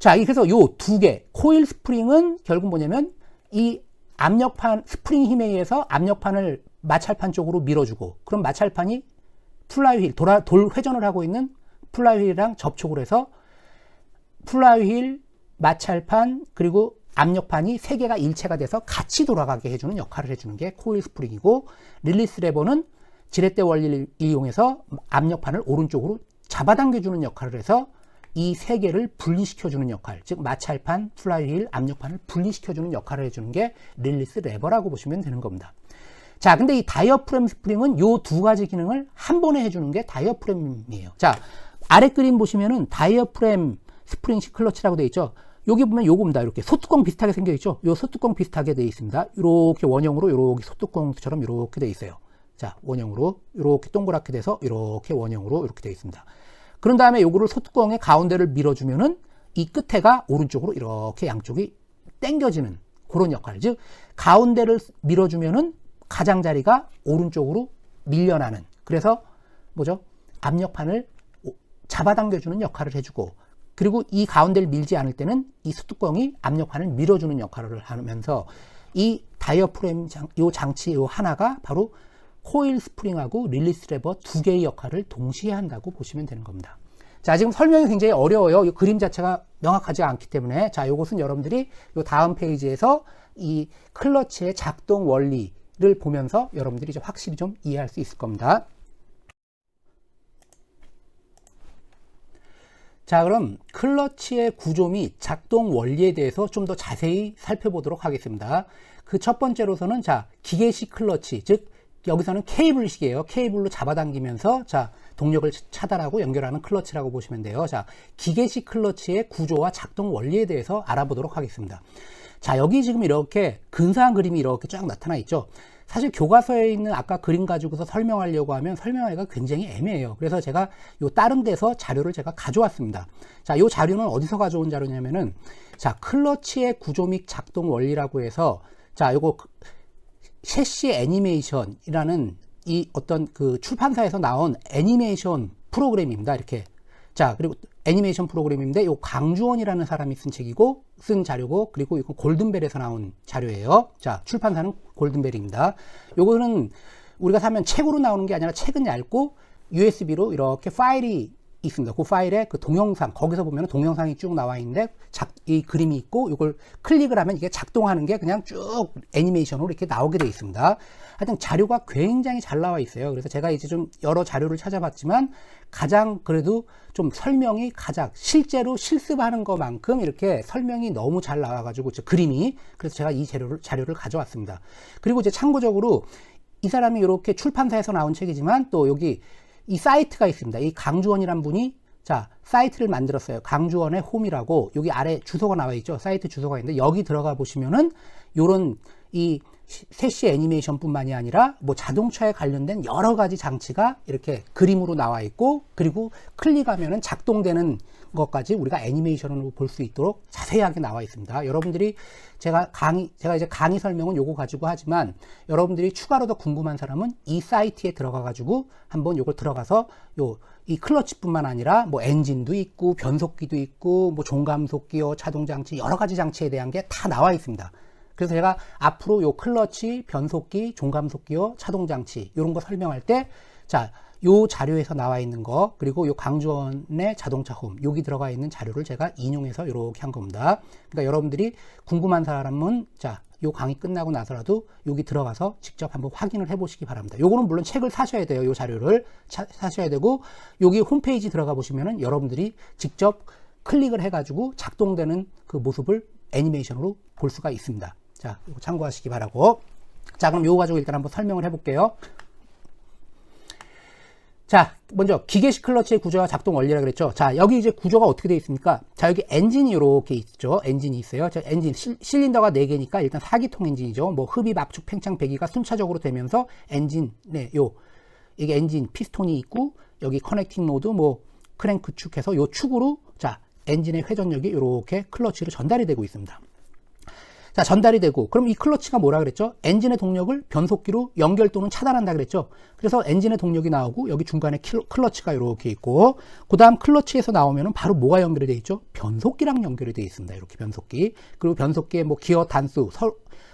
그래서 요 두 개, 코일 스프링은 결국 뭐냐면 이 압력판, 스프링 힘에 의해서 압력판을 마찰판 쪽으로 밀어주고, 그럼 마찰판이 플라이휠, 돌 회전을 하고 있는 플라이휠이랑 접촉을 해서 플라이휠, 마찰판, 그리고 압력판이 세 개가 일체가 돼서 같이 돌아가게 해주는 역할을 해주는 게 코일 스프링이고, 릴리스 레버는 지렛대 원리를 이용해서 압력판을 오른쪽으로 잡아당겨주는 역할을 해서 이 세 개를 분리시켜주는 역할, 즉 마찰판, 플라이휠, 압력판을 분리시켜주는 역할을 해주는 게 릴리스 레버라고 보시면 되는 겁니다. 자, 근데 이 다이어프램 스프링은 요 두 가지 기능을 한 번에 해주는 게 다이어프램이에요. 자, 아래 그림 보시면은 다이어프램 스프링식 클러치라고 되어 있죠. 여기 보면 요겁니다. 이렇게 소뚜껑 비슷하게 생겨 있죠. 요 소뚜껑 비슷하게 되어 있습니다. 이렇게 원형으로 이렇게 소뚜껑처럼 이렇게 되어 있어요. 자, 원형으로 이렇게 동그랗게 돼서 이렇게 원형으로 이렇게 되어 있습니다. 그런 다음에 요거를 소뚜껑의 가운데를 밀어주면은 이 끝에가 오른쪽으로 이렇게 양쪽이 당겨지는 그런 역할. 즉, 가운데를 밀어주면은 가장자리가 오른쪽으로 밀려나는. 그래서 뭐죠? 압력판을 잡아당겨주는 역할을 해주고, 그리고 이 가운데를 밀지 않을 때는 이 소뚜껑이 압력판을 밀어주는 역할을 하면서 이 다이어프램 요 장치 요 하나가 바로 코일 스프링하고 릴리스 레버 두 개의 역할을 동시에 한다고 보시면 되는 겁니다. 자, 지금 설명이 굉장히 어려워요. 이 그림 자체가 명확하지 않기 때문에. 자, 요것은 여러분들이 요 다음 페이지에서 이 클러치의 작동 원리를 보면서 여러분들이 이제 확실히 좀 이해할 수 있을 겁니다. 자, 그럼 클러치의 구조 및 작동 원리에 대해서 좀 더 자세히 살펴보도록 하겠습니다. 그 첫 번째로서는 자, 기계식 클러치, 즉 여기서는 케이블식이에요. 케이블로 잡아당기면서 자, 동력을 차단하고 연결하는 클러치라고 보시면 돼요. 자, 기계식 클러치의 구조와 작동 원리에 대해서 알아보도록 하겠습니다. 자, 여기 지금 이렇게 근사한 그림이 이렇게 쫙 나타나 있죠. 사실 교과서에 있는 아까 그림 가지고서 설명하려고 하면 설명하기가 굉장히 애매해요. 그래서 제가 요 다른 데서 자료를 제가 가져왔습니다. 자, 요 자료는 어디서 가져온 자료냐면은, 자, 클러치의 구조 및 작동 원리라고 해서, 자, 요거 셰시 애니메이션이라는 이 어떤 그 출판사에서 나온 애니메이션 프로그램입니다. 이렇게. 자, 그리고 애니메이션 프로그램인데 요 강주원이라는 사람이 쓴 자료고, 그리고 이거 골든벨에서 나온 자료예요. 자, 출판사는 골든벨입니다. 요거는 우리가 사면 책으로 나오는 게 아니라 책은 얇고 USB로 이렇게 파일이 있습니다. 그 파일에 그 동영상, 거기서 보면 동영상이 쭉 나와 있는데 이 그림이 있고, 이걸 클릭을 하면 이게 작동하는 게 그냥 쭉 애니메이션으로 이렇게 나오게 되어 있습니다. 하여튼 자료가 굉장히 잘 나와 있어요. 그래서 제가 이제 좀 여러 자료를 찾아봤지만 가장 그래도 좀 설명이 가장 실제로 실습하는 것만큼 이렇게 설명이 너무 잘 나와가지고 그림이, 그래서 제가 이 자료를 가져왔습니다. 그리고 이제 참고적으로 이 사람이 이렇게 출판사에서 나온 책이지만 또 여기 이 사이트가 있습니다. 이 강주원이란 분이 자, 사이트를 만들었어요. 강주원의 홈이라고. 여기 아래 주소가 나와 있죠. 사이트 주소가 있는데 여기 들어가 보시면은 요런 이 셰시 애니메이션 뿐만이 아니라 뭐 자동차에 관련된 여러 가지 장치가 이렇게 그림으로 나와 있고, 그리고 클릭하면은 작동되는 것까지 우리가 애니메이션으로 볼 수 있도록 자세하게 나와 있습니다. 여러분들이 제가 이제 강의 설명은 요거 가지고 하지만 여러분들이 추가로 더 궁금한 사람은 이 사이트에 들어가 가지고 한번 요걸 들어가서 이 클러치뿐만 아니라 뭐 엔진도 있고 변속기도 있고 뭐 종감속 기어, 차동 장치, 여러 가지 장치에 대한 게 다 나와 있습니다. 그래서 제가 앞으로 요 클러치, 변속기, 종감속 기어, 차동 장치 이런 거 설명할 때, 자, 요 자료에서 나와 있는 거, 그리고 요 강주원의 자동차 홈, 여기 들어가 있는 자료를 제가 인용해서 이렇게 한 겁니다. 그러니까 여러분들이 궁금한 사람은 자, 요 강의 끝나고 나서라도 여기 들어가서 직접 한번 확인을 해 보시기 바랍니다. 요거는 물론 책을 사셔야 돼요. 요 자료를 사셔야 되고, 여기 홈페이지 들어가 보시면은 여러분들이 직접 클릭을 해 가지고 작동되는 그 모습을 애니메이션으로 볼 수가 있습니다. 자, 이거 참고하시기 바라고. 자, 그럼 요거 가지고 일단 한번 설명을 해 볼게요. 자, 먼저 기계식 클러치의 구조와 작동 원리라 그랬죠. 자, 여기 이제 구조가 어떻게 되어 있습니까? 자, 여기 엔진이 이렇게 있죠. 엔진이 있어요. 자, 엔진 실린더가 4개니까 일단 4기통 엔진이죠. 뭐 흡입, 압축, 팽창, 배기가 순차적으로 되면서 엔진, 이게 엔진 피스톤이 있고, 여기 커넥팅 노드, 뭐 크랭크 축 해서 요 축으로, 자, 엔진의 회전력이 이렇게 클러치로 전달이 되고 있습니다. 자, 전달이 되고, 그럼 이 클러치가 뭐라 그랬죠? 엔진의 동력을 변속기로 연결 또는 차단한다 그랬죠? 그래서 엔진의 동력이 나오고, 여기 중간에 클러치가 이렇게 있고, 그 다음 클러치에서 나오면은 바로 뭐가 연결이 되어 있죠? 변속기랑 연결이 되어 있습니다. 이렇게 변속기. 그리고 변속기의 뭐 기어 단수,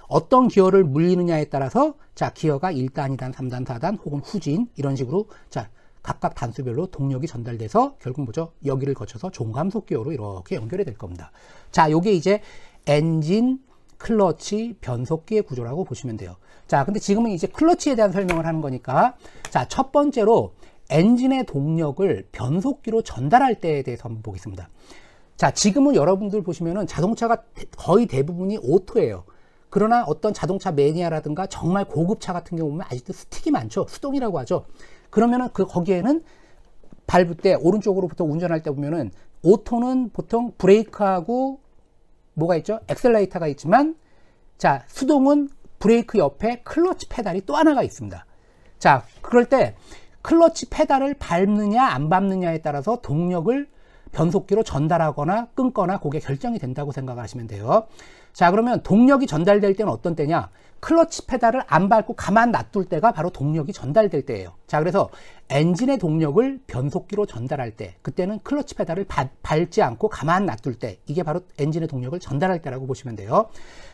어떤 기어를 물리느냐에 따라서, 자, 기어가 1단, 2단, 3단, 4단, 혹은 후진, 이런 식으로, 자, 각각 단수별로 동력이 전달돼서 결국 뭐죠? 여기를 거쳐서 종감속 기어로 이렇게 연결이 될 겁니다. 자, 요게 이제 엔진, 클러치, 변속기의 구조라고 보시면 돼요. 자, 근데 지금은 이제 클러치에 대한 설명을 하는 거니까, 자, 첫 번째로 엔진의 동력을 변속기로 전달할 때에 대해서 한번 보겠습니다. 자, 지금은 여러분들 보시면은 자동차가 거의 대부분이 오토예요. 그러나 어떤 자동차 매니아라든가 정말 고급차 같은 경우 보면 아직도 스틱이 많죠. 수동이라고 하죠. 그러면은 거기에는 밟을 때 오른쪽으로 보통 운전할 때 보면은 오토는 보통 브레이크하고 뭐가 있죠? 엑셀레이터가 있지만, 자, 수동은 브레이크 옆에 클러치 페달이 또 하나가 있습니다. 자, 그럴 때 클러치 페달을 밟느냐 안 밟느냐에 따라서 동력을 변속기로 전달하거나 끊거나 그게 결정이 된다고 생각하시면 돼요. 자, 그러면 동력이 전달될 때는 어떤 때냐? 클러치 페달을 안 밟고 가만 놔둘 때가 바로 동력이 전달될 때예요. 자, 그래서 엔진의 동력을 변속기로 전달할 때, 그때는 클러치 페달을 밟지 않고 가만 놔둘 때, 이게 바로 엔진의 동력을 전달할 때라고 보시면 돼요.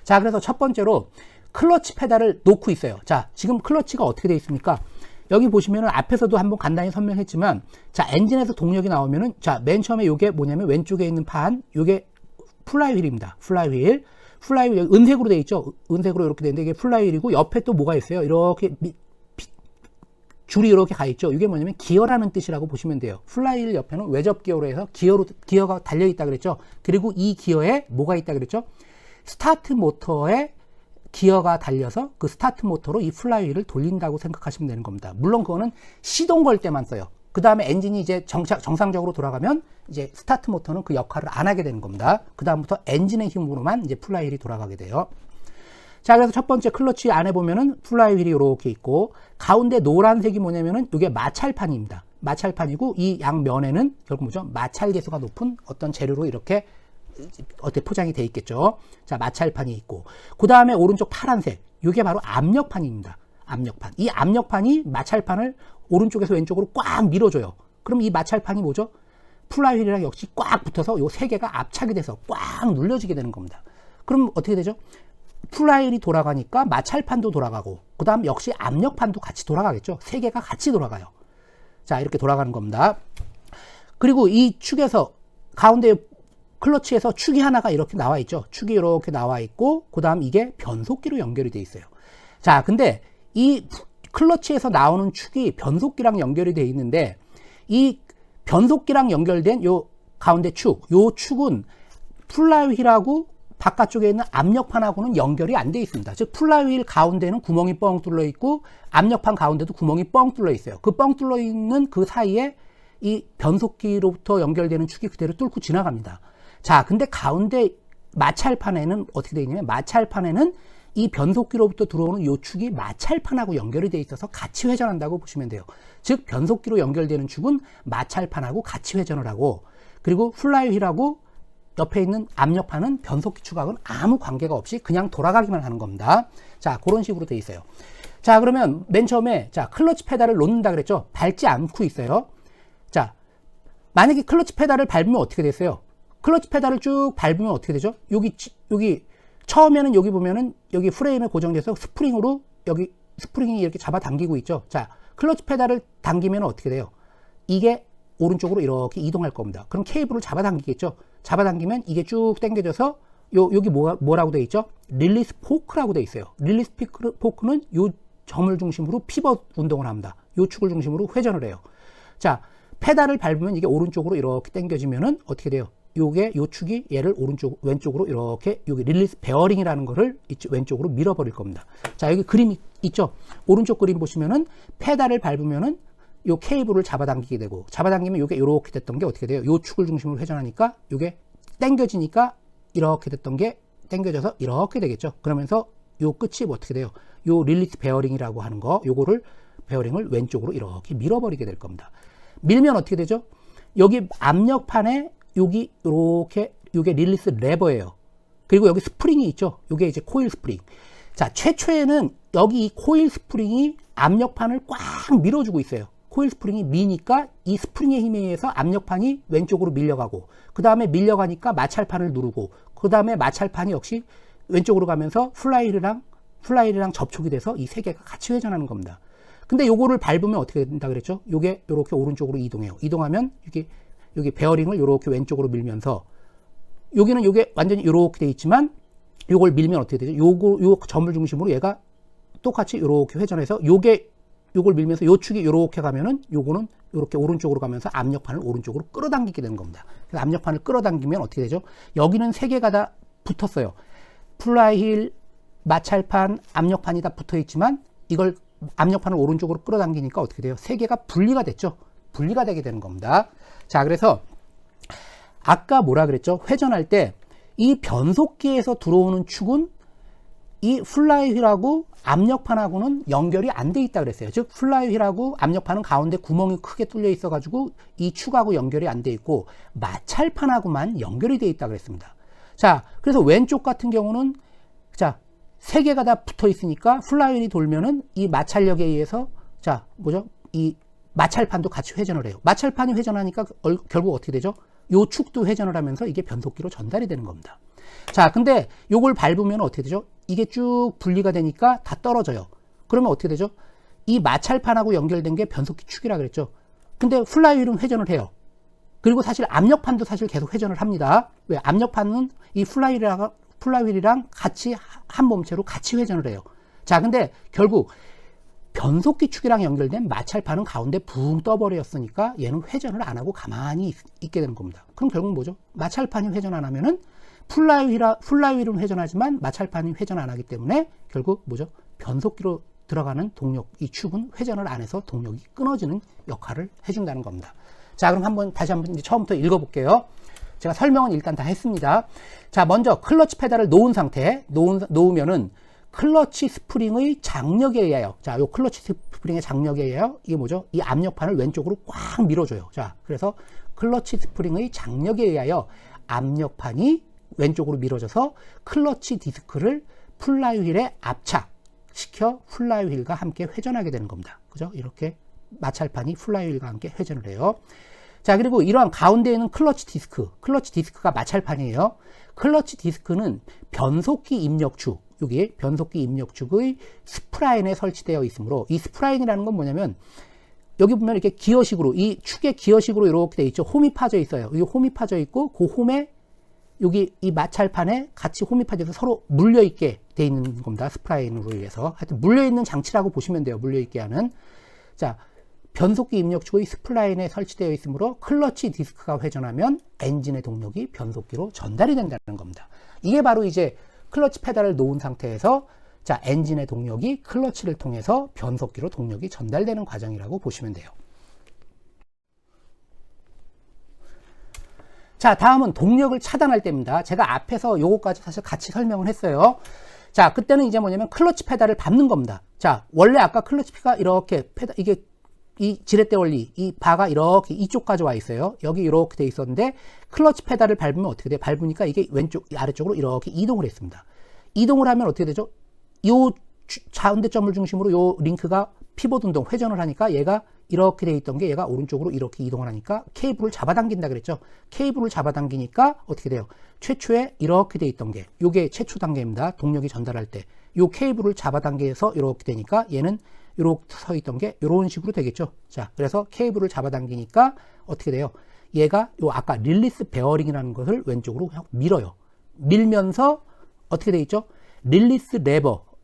자, 그래서 첫 번째로 클러치 페달을 놓고 있어요. 자, 지금 클러치가 어떻게 되어 있습니까? 여기 보시면은 앞에서도 한번 간단히 설명했지만, 자, 엔진에서 동력이 나오면은, 자, 맨 처음에 요게 뭐냐면 왼쪽에 있는 판, 요게 플라이휠입니다. 플라이휠 은색으로 되어 있죠. 은색으로 이렇게 되는데 이게 플라이휠이고, 옆에 또 뭐가 있어요? 이렇게 줄이 이렇게 가 있죠. 이게 뭐냐면 기어라는 뜻이라고 보시면 돼요. 플라이휠 옆에는 외접 기어로 해서 기어가 달려 있다 그랬죠. 그리고 이 기어에 뭐가 있다 그랬죠? 스타트 모터에 기어가 달려서 그 스타트 모터로 이 플라이휠을 돌린다고 생각하시면 되는 겁니다. 물론 그거는 시동 걸 때만 써요. 그 다음에 엔진이 이제 정상적으로 돌아가면 이제 스타트 모터는 그 역할을 안 하게 되는 겁니다. 그 다음부터 엔진의 힘으로만 이제 플라이휠이 돌아가게 돼요. 자, 그래서 첫 번째 클러치 안에 보면은 플라이휠이 이렇게 있고, 가운데 노란색이 뭐냐면은 이게 마찰판입니다. 마찰판이고, 이 양면에는 결국 뭐죠? 마찰 계수가 높은 어떤 재료로 이렇게 어떻게 포장이 돼 있겠죠. 자, 마찰판이 있고, 그 다음에 오른쪽 파란색, 이게 바로 압력판입니다. 압력판. 이 압력판이 마찰판을 오른쪽에서 왼쪽으로 꽉 밀어줘요. 그럼 이 마찰판이 뭐죠? 플라이휠이랑 역시 꽉 붙어서 요 세 개가 압착이 돼서 꽉 눌려지게 되는 겁니다. 그럼 어떻게 되죠? 플라이휠이 돌아가니까 마찰판도 돌아가고, 그 다음 역시 압력판도 같이 돌아가겠죠. 세 개가 같이 돌아가요. 자, 이렇게 돌아가는 겁니다. 그리고 이 축에서 가운데 클러치에서 축이 하나가 이렇게 나와 있죠. 축이 이렇게 나와 있고, 그 다음 이게 변속기로 연결이 돼 있어요. 자, 근데 이 클러치에서 나오는 축이 변속기랑 연결이 돼 있는데, 이 변속기랑 연결된 요 가운데 축, 요 축은 플라이휠하고 바깥쪽에 있는 압력판하고는 연결이 안 돼 있습니다. 즉 플라이휠 가운데는 구멍이 뻥 뚫려 있고, 압력판 가운데도 구멍이 뻥 뚫려 있어요. 그 뻥 뚫려 있는 그 사이에 이 변속기로부터 연결되는 축이 그대로 뚫고 지나갑니다. 자, 근데 가운데 마찰판에는 어떻게 되어 있냐면, 마찰판에는 이 변속기로부터 들어오는 요 축이 마찰판하고 연결이 되어 있어서 같이 회전한다고 보시면 돼요. 즉 변속기로 연결되는 축은 마찰판하고 같이 회전을 하고, 그리고 플라이휠하고 옆에 있는 압력판은 변속기 축하고는 아무 관계가 없이 그냥 돌아가기만 하는 겁니다. 자, 그런 식으로 되어 있어요. 자, 그러면 맨 처음에 자, 클러치 페달을 놓는다 그랬죠. 밟지 않고 있어요. 자, 만약에 클러치 페달을 밟으면 어떻게 됐어요? 클러치 페달을 쭉 밟으면 어떻게 되죠? 여기 처음에는 여기 보면은 여기 프레임에 고정돼서 스프링으로 여기 스프링이 이렇게 잡아당기고 있죠. 자, 클러치 페달을 당기면 어떻게 돼요? 이게 오른쪽으로 이렇게 이동할 겁니다. 그럼 케이블을 잡아당기겠죠. 잡아당기면 이게 쭉 당겨져서 여기 뭐라고 되어 있죠? 릴리스 포크라고 되어 있어요. 릴리스 포크는 요 점을 중심으로 피벗 운동을 합니다. 요 축을 중심으로 회전을 해요. 자, 페달을 밟으면 이게 오른쪽으로 이렇게 당겨지면은 어떻게 돼요? 요 축이 얘를 왼쪽으로 이렇게 여기 릴리스 베어링이라는 거를 왼쪽으로 밀어버릴 겁니다. 자, 여기 그림 있죠? 오른쪽 그림 보시면은 페달을 밟으면은 요 케이블을 잡아당기게 되고, 잡아당기면 요게 이렇게 됐던 게 어떻게 돼요? 요 축을 중심으로 회전하니까 요게 당겨지니까 이렇게 됐던 게 당겨져서 이렇게 되겠죠. 그러면서 요 끝이 뭐 어떻게 돼요? 요 릴리스 베어링이라고 하는 거, 요거를 베어링을 왼쪽으로 이렇게 밀어버리게 될 겁니다. 밀면 어떻게 되죠? 여기 압력판에 여기 이렇게 요게 릴리스 레버예요. 그리고 여기 스프링이 있죠. 요게 이제 코일 스프링. 자, 최초에는 여기 이 코일 스프링이 압력판을 꽉 밀어주고 있어요. 코일 스프링이 미니까 이 스프링의 힘에 의해서 압력판이 왼쪽으로 밀려가고, 그 다음에 밀려가니까 마찰판을 누르고, 그 다음에 마찰판이 역시 왼쪽으로 가면서 플라이휠이랑 접촉이 돼서 이 세 개가 같이 회전하는 겁니다. 근데 요거를 밟으면 어떻게 된다 그랬죠? 요게 요렇게 오른쪽으로 이동해요. 이동하면 여기 베어링을 요렇게 왼쪽으로 밀면서, 여기는 요게 완전히 요렇게 돼 있지만 요걸 밀면 어떻게 되죠? 요 점을 중심으로 얘가 똑같이 요렇게 회전해서 요걸 밀면서 요 축이 요렇게 가면은 요거는 요렇게 오른쪽으로 가면서 압력판을 오른쪽으로 끌어당기게 되는 겁니다. 그래서 압력판을 끌어당기면 어떻게 되죠? 여기는 세 개가 다 붙었어요. 플라이휠, 마찰판, 압력판이 다 붙어 있지만 이걸 압력판을 오른쪽으로 끌어당기니까 어떻게 돼요? 세 개가 분리가 됐죠. 분리가 되게 되는 겁니다. 자, 그래서 아까 뭐라 그랬죠? 회전할 때 이 변속기에서 들어오는 축은 이 플라이휠하고 압력판하고는 연결이 안 돼 있다 그랬어요. 즉 플라이휠하고 압력판은 가운데 구멍이 크게 뚫려 있어 가지고 이 축하고 연결이 안 돼 있고, 마찰판하고만 연결이 돼 있다 그랬습니다. 자, 그래서 왼쪽 같은 경우는 자, 세 개가 다 붙어 있으니까 플라이휠이 돌면은 이 마찰력에 의해서 자, 뭐죠? 이 마찰판도 같이 회전을 해요. 마찰판이 회전하니까 결국 어떻게 되죠? 요 축도 회전을 하면서 이게 변속기로 전달이 되는 겁니다. 자, 근데 요걸 밟으면 어떻게 되죠? 이게 쭉 분리가 되니까 다 떨어져요. 그러면 어떻게 되죠? 이 마찰판하고 연결된 게 변속기 축이라 그랬죠. 근데 플라이휠은 회전을 해요. 그리고 사실 압력판도 사실 계속 회전을 합니다. 왜? 압력판은 이 플라이휠이랑 같이 한 몸체로 같이 회전을 해요. 자, 근데 결국 변속기 축이랑 연결된 마찰판은 가운데 붕 떠버렸으니까 얘는 회전을 안 하고 가만히 있게 되는 겁니다. 그럼 결국 뭐죠? 마찰판이 회전 안 하면은 플라이휠은 회전하지만 마찰판이 회전 안 하기 때문에 결국 뭐죠? 변속기로 들어가는 동력, 이 축은 회전을 안 해서 동력이 끊어지는 역할을 해준다는 겁니다. 자, 그럼 다시 한번 이제 처음부터 읽어볼게요. 제가 설명은 일단 다 했습니다. 자, 먼저 클러치 페달을 놓은 상태, 놓으면은 클러치 스프링의 장력에 의하여, 자, 요 클러치 스프링의 장력에 의하여 이게 뭐죠? 이 압력판을 왼쪽으로 꽉 밀어줘요. 자, 그래서 클러치 스프링의 장력에 의하여 압력판이 왼쪽으로 밀어져서 클러치 디스크를 플라이휠에 압착시켜 플라이휠과 함께 회전하게 되는 겁니다. 그죠? 이렇게 마찰판이 플라이휠과 함께 회전을 해요. 자, 그리고 이러한 가운데 있는 클러치 디스크가 마찰판이에요. 클러치 디스크는 변속기 입력축, 여기 변속기 입력축의 스프라인에 설치되어 있으므로, 이 스프라인이라는 건 뭐냐면 여기 보면 이렇게 기어식으로, 이 축에 기어식으로 이렇게 돼 있죠. 홈이 파져 있어요. 이 홈이 파져 있고 그 홈에 여기 이 마찰판에 같이 홈이 파져서 서로 물려 있게 돼 있는 겁니다. 스프라인으로 의해서. 하여튼 물려 있는 장치라고 보시면 돼요. 물려 있게 하는. 자, 변속기 입력축의 스프라인에 설치되어 있으므로 클러치 디스크가 회전하면 엔진의 동력이 변속기로 전달이 된다는 겁니다. 이게 바로 이제 클러치 페달을 놓은 상태에서, 자, 엔진의 동력이 클러치를 통해서 변속기로 동력이 전달되는 과정이라고 보시면 돼요. 자, 다음은 동력을 차단할 때입니다. 제가 앞에서 요거까지 사실 같이 설명을 했어요. 자, 그때는 이제 뭐냐면 클러치 페달을 밟는 겁니다. 자, 원래 아까 클러치가 이렇게 이게 이 지렛대 원리, 이 바가 이렇게 이쪽까지 와 있어요. 여기 이렇게 돼 있었는데 클러치 페달을 밟으면 어떻게 돼요? 밟으니까 이게 왼쪽 아래쪽으로 이렇게 이동을 했습니다. 이동을 하면 어떻게 되죠? 요 가운데점을 중심으로 요 링크가 피봇 운동, 회전을 하니까 얘가 이렇게 돼 있던 게 얘가 오른쪽으로 이렇게 이동을 하니까 케이블을 잡아당긴다 그랬죠. 케이블을 잡아당기니까 어떻게 돼요? 최초에 이렇게 돼 있던 게, 요게 최초 단계입니다. 동력이 전달할 때 요 케이블을 잡아당겨서 이렇게 되니까 얘는 이렇게 서 있던 게 이런 식으로 되겠죠. 자, 그래서 케이블을 잡아당기니까 어떻게 돼요? 얘가 요 아까 릴리스 베어링이라는 것을 왼쪽으로 밀어요. 밀면서 어떻게 돼 있죠? 릴리스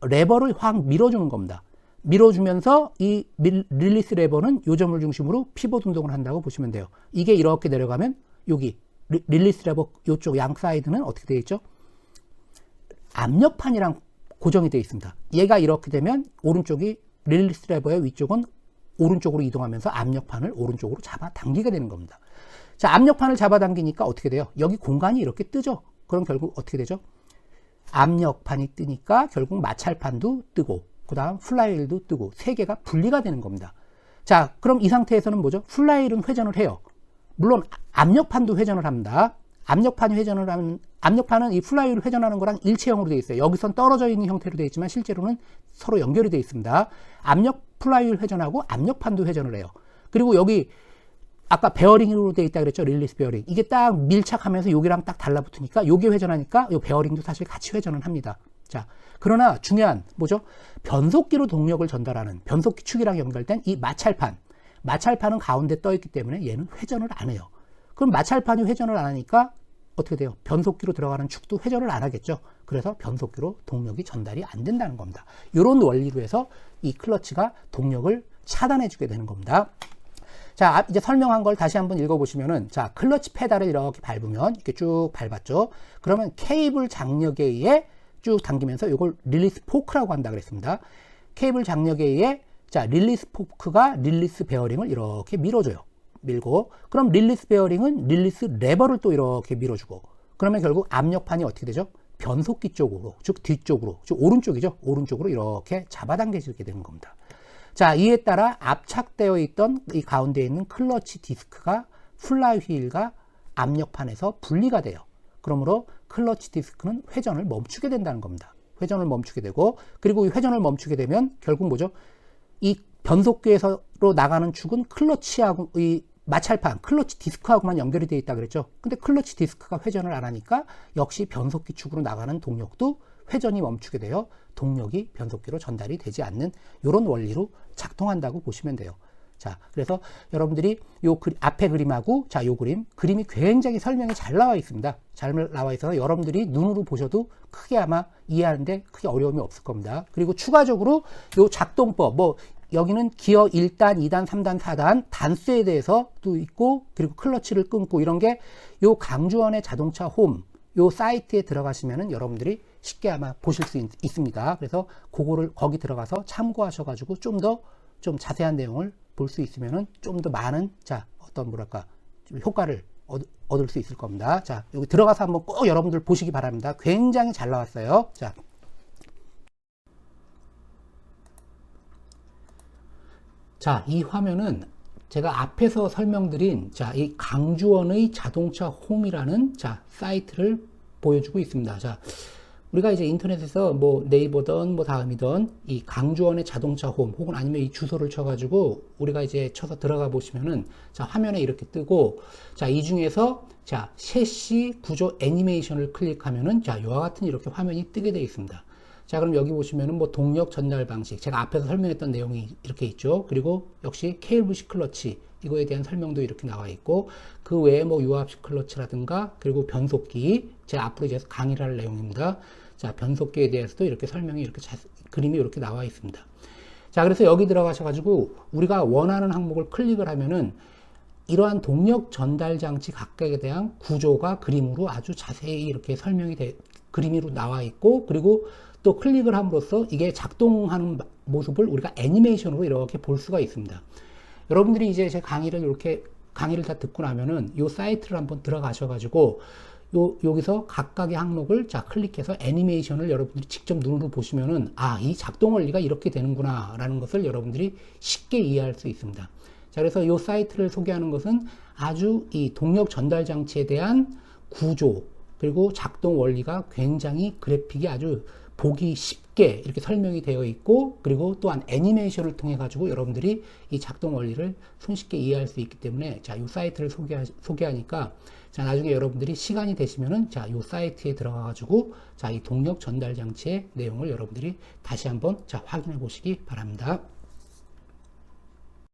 레버를 확 밀어주는 겁니다. 밀어주면서 이 릴리스 레버는 요 점을 중심으로 피봇 운동을 한다고 보시면 돼요. 이게 이렇게 내려가면 여기 릴리스 레버 요쪽 양 사이드는 어떻게 되어 있죠? 압력판이랑 고정이 되어 있습니다. 얘가 이렇게 되면 오른쪽이 릴리스 레버의 위쪽은 오른쪽으로 이동하면서 압력판을 오른쪽으로 잡아당기게 되는 겁니다. 자, 압력판을 잡아당기니까 어떻게 돼요? 여기 공간이 이렇게 뜨죠? 그럼 결국 어떻게 되죠? 압력판이 뜨니까 결국 마찰판도 뜨고 그 다음 플라이휠도 뜨고 세 개가 분리가 되는 겁니다. 자, 그럼 이 상태에서는 뭐죠? 플라이휠은 회전을 해요. 물론 압력판도 회전을 합니다. 압력판이 회전을 하면, 압력판은 이 플라이휠을 회전하는 거랑 일체형으로 되어 있어요. 여기선 떨어져 있는 형태로 되어 있지만 실제로는 서로 연결이 되어 있습니다. 압력 플라이휠 회전하고 압력판도 회전을 해요. 그리고 여기 아까 베어링으로 되어 있다 그랬죠? 릴리스 베어링. 이게 딱 밀착하면서 여기랑 딱 달라붙으니까 요게 회전하니까 요 베어링도 사실 같이 회전을 합니다. 자, 그러나 중요한 뭐죠? 변속기로 동력을 전달하는 변속기 축이랑 연결된 이 마찰판은 가운데 떠 있기 때문에 얘는 회전을 안 해요. 그럼 마찰판이 회전을 안 하니까 어떻게 돼요? 변속기로 들어가는 축도 회전을 안 하겠죠. 그래서 변속기로 동력이 전달이 안 된다는 겁니다. 이런 원리로 해서 이 클러치가 동력을 차단해 주게 되는 겁니다. 자, 이제 설명한 걸 다시 한번 읽어보시면은, 자, 클러치 페달을 이렇게 밟으면, 이렇게 쭉 밟았죠. 그러면 케이블 장력에 의해 쭉 당기면서 이걸 릴리스 포크라고 한다 그랬습니다. 케이블 장력에 의해, 자, 릴리스 포크가 릴리스 베어링을 이렇게 밀어줘요. 밀고, 그럼 릴리스 베어링은 릴리스 레버를 또 이렇게 밀어주고, 그러면 결국 압력판이 어떻게 되죠? 변속기 쪽으로, 즉 뒤쪽으로, 즉 오른쪽이죠. 오른쪽으로 이렇게 잡아당겨지게 되는 겁니다. 자, 이에 따라 압착되어 있던 이 가운데 있는 클러치 디스크가 플라이휠과 압력판에서 분리가 돼요. 그러므로 클러치 디스크는 회전을 멈추게 된다는 겁니다. 회전을 멈추게 되고, 그리고 이 회전을 멈추게 되면 결국 뭐죠? 이 변속기에서로 나가는 축은 클러치하고 이 마찰판, 클러치 디스크하고만 연결이 되어 있다 그랬죠. 근데 클러치 디스크가 회전을 안 하니까 역시 변속기 축으로 나가는 동력도 회전이 멈추게 되어 동력이 변속기로 전달이 되지 않는 이런 원리로 작동한다고 보시면 돼요. 자, 그래서 여러분들이 요 앞에 그림하고 자, 요 그림이 굉장히 설명이 잘 나와 있습니다. 잘 나와 있어서 여러분들이 눈으로 보셔도 크게 아마 이해하는데 크게 어려움이 없을 겁니다. 그리고 추가적으로 요 작동법, 뭐 여기는 기어 1단, 2단, 3단, 4단 단수에 대해서도 있고, 그리고 클러치를 끊고 이런 게 요 강주원의 자동차 홈 요 사이트에 들어가시면은 여러분들이 쉽게 아마 보실 수 있습니다. 그래서 그거를 거기 들어가서 참고하셔가지고 좀 더 좀 자세한 내용을 볼 수 있으면은 좀 더 많은 자 어떤 뭐랄까 좀 효과를 얻을 수 있을 겁니다. 자, 여기 들어가서 한번 꼭 여러분들 보시기 바랍니다. 굉장히 잘 나왔어요. 자. 자, 이 화면은 제가 앞에서 설명드린 자, 이 강주원의 자동차 홈이라는 자, 사이트를 보여주고 있습니다. 자, 우리가 이제 인터넷에서 뭐 네이버든 뭐 다음이든 이 강주원의 자동차 홈 혹은 아니면 이 주소를 쳐가지고 우리가 이제 쳐서 들어가 보시면은 자, 화면에 이렇게 뜨고 자, 이 중에서 자, 셰시 구조 애니메이션을 클릭하면은 자, 이와 같은 이렇게 화면이 뜨게 되어 있습니다. 자, 그럼 여기 보시면은 뭐 동력 전달 방식, 제가 앞에서 설명했던 내용이 이렇게 있죠. 그리고 역시 KLVC 클러치, 이거에 대한 설명도 이렇게 나와 있고, 그 외에 뭐 유압식 클러치라든가, 그리고 변속기, 제가 앞으로 이제 강의를 할 내용입니다. 자, 변속기에 대해서도 이렇게 설명이 이렇게 그림이 이렇게 나와 있습니다. 자, 그래서 여기 들어가셔가지고 우리가 원하는 항목을 클릭을 하면은 이러한 동력 전달 장치 각각에 대한 구조가 그림으로 아주 자세히 이렇게 설명이 그림으로 나와 있고, 그리고 또 클릭을 함으로써 이게 작동하는 모습을 우리가 애니메이션으로 이렇게 볼 수가 있습니다. 여러분들이 이제 제 강의를 다 듣고 나면은 이 사이트를 한번 들어가셔가지고 여기서 각각의 항목을 자 클릭해서 애니메이션을 여러분들이 직접 눈으로 보시면은 아, 이 작동 원리가 이렇게 되는구나 라는 것을 여러분들이 쉽게 이해할 수 있습니다. 자, 그래서 이 사이트를 소개하는 것은 아주 이 동력 전달 장치에 대한 구조 그리고 작동 원리가 굉장히 그래픽이 아주 보기 쉽게 이렇게 설명이 되어 있고, 그리고 또한 애니메이션을 통해 가지고 여러분들이 이 작동 원리를 손쉽게 이해할 수 있기 때문에 자, 이 사이트를 소개하니까 자, 나중에 여러분들이 시간이 되시면은 자, 이 사이트에 들어가 가지고 자, 이 동력 전달 장치의 내용을 여러분들이 다시 한번 자, 확인해 보시기 바랍니다.